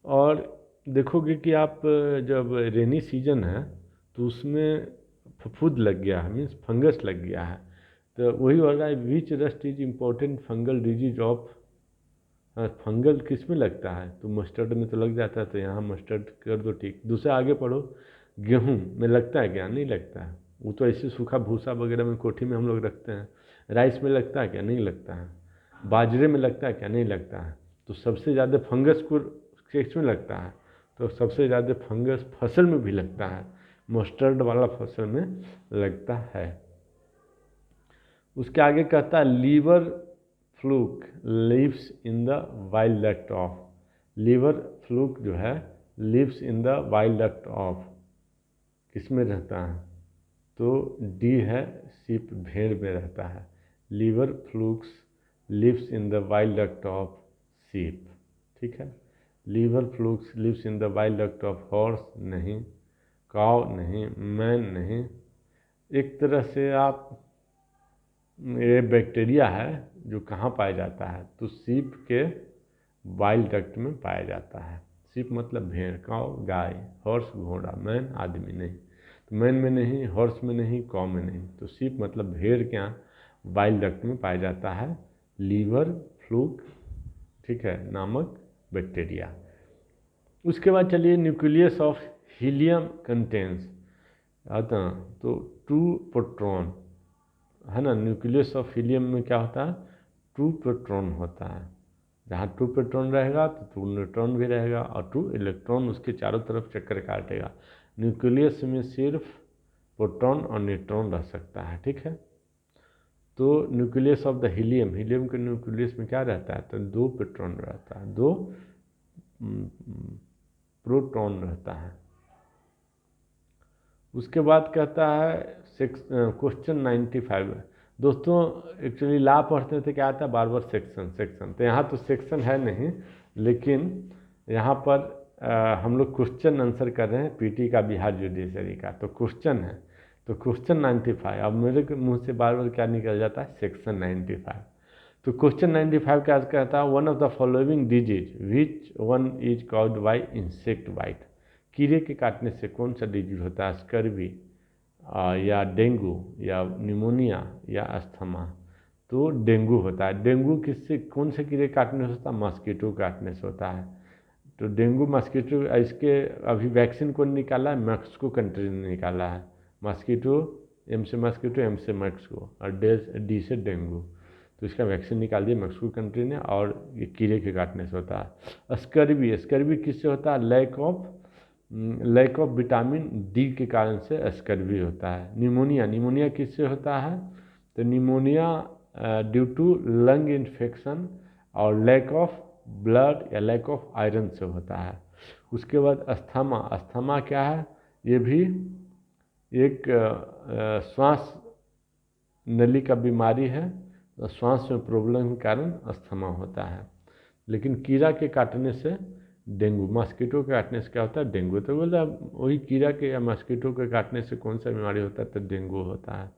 और देखोगे कि आप जब रेनी सीजन है तो उसमें फफूंद लग गया है, मीन्स फंगस लग गया है, तो वही हो रहा है। Which rust is important fungal disease of, fungal किस में लगता है, तो मस्टर्ड में तो लग जाता है, तो यहाँ मस्टर्ड कर दो ठीक। दूसरा आगे पढ़ो, गेहूँ में लगता है क्या, नहीं लगता है, वो तो ऐसे सूखा भूसा वगैरह में कोठी में हम लोग रखते हैं। राइस में लगता है क्या, नहीं लगता है। बाजरे में लगता है क्या, नहीं लगता है। तो सबसे ज़्यादा फंगस को किस में लगता है, तो सबसे ज़्यादा फंगस फसल में भी लगता है, मस्टर्ड वाला फसल में लगता है। उसके आगे कहता है liver fluke lives in the वाइल्ड डक्ट ऑफ, लीवर फ्लूक जो है लिव्स इन द वाइल्ड डक्ट ऑफ किस में रहता है, तो डी है, सीप भेड़ में रहता है। Liver flukes lives in the वाइल्ड डक्ट ऑफ सीप, ठीक है। Liver flukes lives in the वाइल्ड डक्ट ऑफ हॉर्स नहीं, काव नहीं, मैन नहीं। एक तरह से आप, ये बैक्टीरिया है जो कहाँ पाया जाता है, तो सीप के वाइल्ड डक्ट में पाया जाता है। सीप मतलब भेड़, काव गाय, हॉर्स घोड़ा, मैन आदमी नहीं, तो मैन में नहीं, हॉर्स में नहीं, काव में नहीं, तो सीप मतलब भेड़ के यहाँ वाइल्ड डक्ट में पाया जाता है लीवर फ्लूक, ठीक है, नामक बैक्टीरिया। उसके बाद चलिए न्यूक्लियस ऑफ हीलियम कंटेंस आता, तो 2 प्रोटॉन है ना। न्यूक्लियस ऑफ हीलियम में क्या होता है, 2 प्रोटॉन होता है। जहाँ 2 प्रोटॉन रहेगा तो 2 न्यूट्रॉन भी रहेगा, और 2 इलेक्ट्रॉन उसके चारों तरफ चक्कर काटेगा। न्यूक्लियस में सिर्फ प्रोटॉन और न्यूट्रॉन रह सकता है, ठीक है। तो nucleus of the helium, helium के न्यूक्लियस में क्या रहता है, तो 2 प्रोटॉन रहता है, 2 प्रोटॉन रहता है। उसके बाद कहता है क्वेश्चन 95। दोस्तों एक्चुअली ला पढ़ते थे क्या आता है, बार बार सेक्शन सेक्शन, तो यहाँ तो सेक्शन है नहीं, लेकिन यहाँ पर हम लोग क्वेश्चन आंसर कर रहे हैं पीटी का, बिहार जुडिशरी का, तो क्वेश्चन है, तो क्वेश्चन 95। अब मेरे मुंह से बार बार क्या निकल जाता है, सेक्शन 95। तो क्वेश्चन 95 क्या कहता है, one of the following disease which one is caused by insect bite, कीड़े के काटने से कौन सा डिजीज होता है, स्कर्वी या डेंगू या निमोनिया या अस्थमा, तो डेंगू होता है। डेंगू किससे, कौन से कीड़े काटने से होता है, मस्कीटो काटने से होता है। तो डेंगू मस्कीटो, इसके अभी वैक्सीन कौन निकाला है, मैक्सिको कंट्री ने निकाला है। मस्कीटो, एम से मस्कीटो, एम से मैक्सिको, और डी से डेंगू, तो इसका वैक्सीन निकाल दिया मैक्सिको कंट्री ने, और ये कीड़े के काटने से होता है। स्कर्वी, स्कर्वी किससे होता है, लैक ऑफ विटामिन डी के कारण से स्कर्वी होता है। निमोनिया, निमोनिया किससे होता है, तो pneumonia due to lung infection और लैक ऑफ ब्लड या लैक ऑफ आयरन से होता है। उसके बाद अस्थमा, अस्थमा क्या है, ये भी एक श्वास नली का बीमारी है, श्वास में प्रॉब्लम के कारण अस्थमा होता है। लेकिन कीड़ा के काटने से डेंगू, मस्कीटो के काटने से क्या होता है, डेंगू। तो बोला वही कीड़ा के या मस्कीटो के काटने से कौन सा बीमारी होता है, तो डेंगू होता है।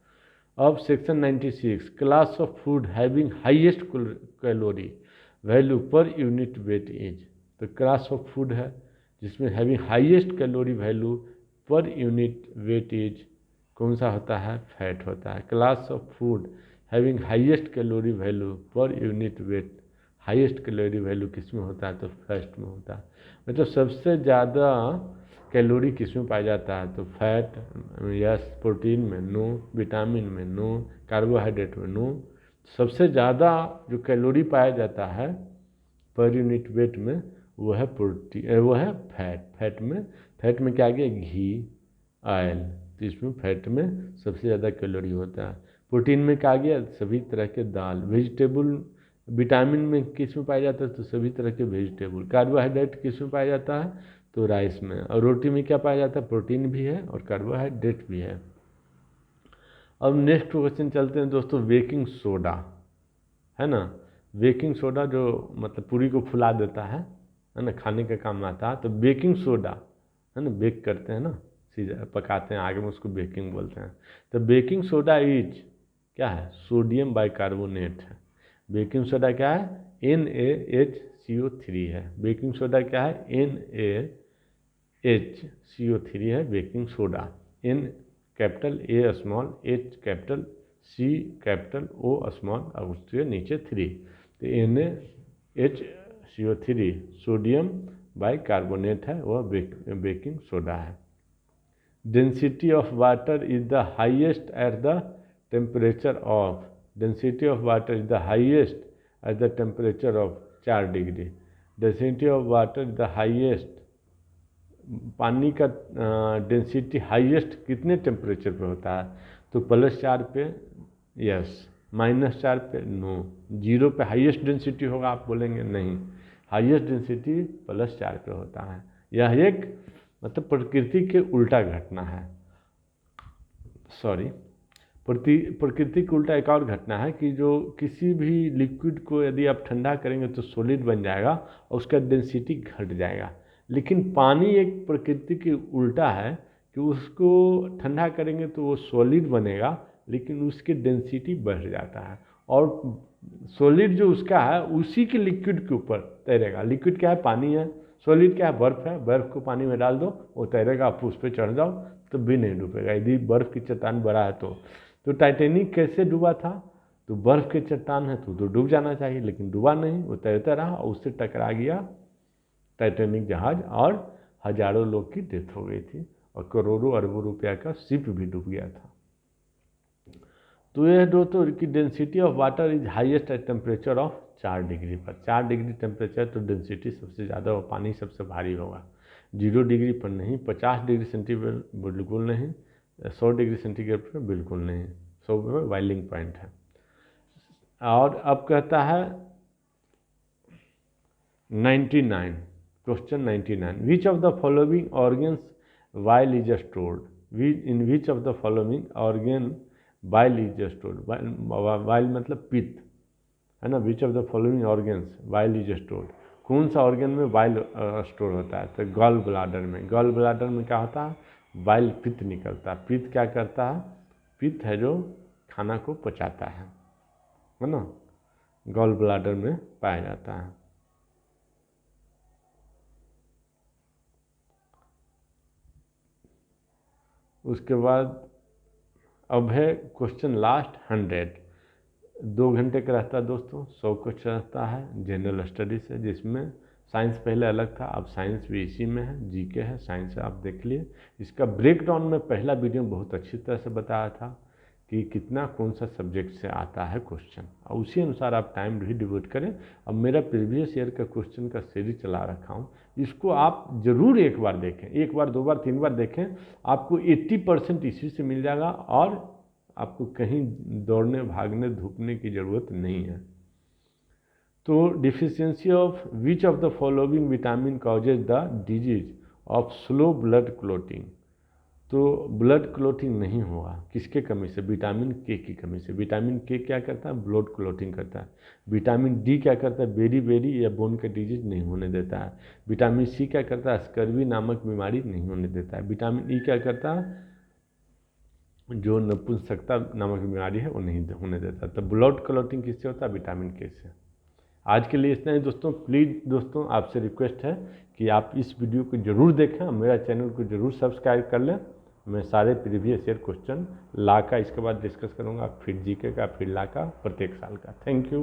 अब section 96, class of food having highest calorie value per unit weight is, तो क्लास ऑफ फूड है जिसमें having highest calorie value per unit weight is कौन सा होता है, फैट होता है। Class of food having highest calorie value per unit weight, highest calorie value किस में होता है, तो फैट में होता है। मतलब सबसे ज़्यादा कैलोरी किस में पाया जाता है, तो फैट, यस, प्रोटीन में नो, विटामिन में नो, कार्बोहाइड्रेट में नो। सबसे ज़्यादा जो कैलोरी पाया जाता है पर यूनिट वेट में वो है प्रोटीन, वो है फैट। फैट में क्या आ गया, घी, ऑयल, तो इसमें फैट में सबसे ज़्यादा कैलोरी होता है। प्रोटीन में क्या आ गया, सभी तरह के दाल, वेजिटेबल। विटामिन में किस में पाया जाता है, तो सभी तरह के वेजिटेबल। कार्बोहाइड्रेट किस में पाया जाता है, तो राइस में। और रोटी में क्या पाया जाता है, प्रोटीन भी है और कार्बोहाइड्रेट भी है। अब नेक्स्ट क्वेश्चन चलते हैं दोस्तों, बेकिंग सोडा है ना। बेकिंग सोडा जो मतलब पूरी को फुला देता है ना, खाने का काम आता है, तो बेकिंग सोडा है ना, बेक करते हैं ना, सीधा पकाते हैं आग में, उसको बेकिंग बोलते हैं। तो बेकिंग सोडा इज क्या है, सोडियम बाइकार्बोनेट है। बेकिंग सोडा क्या है, NaHCO3 है। बेकिंग सोडा क्या है, NaHCO3 है baking soda. N capital, A small, H capital, C capital, O small, और उसके नीचे 3, तो NaH CO3 सोडियम बाइकार्बोनेट है, वह बेकिंग सोडा है। Density of water is the highest at the temperature of, density of water is the highest at the temperature of 4 degree. Density of water is the highest, पानी का density highest कितने temperature पे होता है? तो +4 पे yes, -4 पे no, 0 पे हाईएस्ट डेंसिटी होगा, आप बोलेंगे नहीं, हाईएस्ट डेंसिटी +4 पे होता है। यह एक मतलब प्रकृति के उल्टा घटना है, सॉरी, प्रकृति के उल्टा एक और घटना है कि जो किसी भी लिक्विड को यदि आप ठंडा करेंगे तो सॉलिड बन जाएगा और उसका डेंसिटी घट जाएगा। लेकिन पानी एक प्रकृति के उल्टा है कि उसको ठंडा करेंगे तो वो सॉलिड बनेगा, लेकिन उसकी डेंसिटी बढ़ जाता है और सॉलिड जो उसका है उसी के लिक्विड के ऊपर तैरेगा। लिक्विड क्या है? पानी है। सॉलिड क्या है? बर्फ़ है। बर्फ़ को पानी में डाल दो, वो तैरेगा, आप उस पर चढ़ जाओ तो भी नहीं डूबेगा, यदि बर्फ़ की चट्टान बड़ा है तो टाइटैनिक कैसे डूबा था? तो बर्फ़ की चट्टान है तो डूब जाना चाहिए, लेकिन डूबा नहीं, वो तैरता रहा और उससे टकरा गया टाइटैनिक जहाज और हजारों लोग की डेथ हो गई थी और करोड़ों अरबों रुपया का शिप भी डूब गया था। तो यह दोस्तों कि density of water is highest at temperature of 4 degree पर। 4 डिग्री टेम्परेचर तो डेंसिटी सबसे ज़्यादा और पानी सबसे भारी होगा। 0 डिग्री पर नहीं, 50 डिग्री सेंटीग्रेड बिल्कुल नहीं, 100 डिग्री सेंटीग्रेड पर बिल्कुल नहीं, 100 में बॉइलिंग पॉइंट है। और अब कहता है 99, question 99, which of the following organs while is stored, in which of the following organ while is stored, while मतलब पित्त है ना, विच of the following organs while is stored, कौन सा ऑर्गन में वाइल स्टोर होता है? तो गॉल ब्लाडर में। गॉल ब्लाडर में क्या होता है? वाइल पित्त निकलता है। पित्त क्या करता है? पित्त है जो खाना को पचाता है ना, गॉल ब्लाडर में पाया जाता है। उसके बाद अब है क्वेश्चन लास्ट 100, 2 घंटे का रहता है दोस्तों, 100 क्वेश्चन रहता है जनरल स्टडी से, जिसमें साइंस पहले अलग था, अब साइंस भी इसी में है, जीके है, साइंस है, आप देख लिए। इसका ब्रेकडाउन में पहला वीडियो बहुत अच्छी तरह से बताया था कि कितना कौन सा सब्जेक्ट से आता है क्वेश्चन, और उसी अनुसार आप टाइम भी डिवोट करें। अब मेरा प्रीवियस ईयर का क्वेश्चन का सीरीज चला रखा हूँ, इसको आप ज़रूर एक बार देखें, 1 बार 2 बार 3 बार देखें, आपको 80% इसी से मिल जाएगा और आपको कहीं दौड़ने भागने धूपने की ज़रूरत नहीं है। तो deficiency of which of the following vitamin causes the disease of slow blood clotting, तो ब्लड क्लोटिंग नहीं होगा किसके कमी से? विटामिन के की कमी से। विटामिन के क्या करता है? ब्लड क्लोटिंग करता है। विटामिन डी क्या करता है? बेरी या बोन का डिजीज नहीं होने देता है। विटामिन सी क्या करता है? स्कर्वी नामक बीमारी नहीं होने देता है। विटामिन ई क्या करता है? जो नपुंसकता नामक बीमारी है वो नहीं होने देता। तो ब्लड क्लॉटिंग किससे होता है? विटामिन के से। आज के लिए इतना ही दोस्तों। प्लीज़ दोस्तों आपसे रिक्वेस्ट है कि आप इस वीडियो को जरूर देखें, मेरा चैनल को जरूर सब्सक्राइब कर लें। मैं सारे प्रीवियस ईयर क्वेश्चन ला का इसके बाद डिस्कस करूँगा, फिर जीके का, फिर ला का, प्रत्येक साल का। Thank you.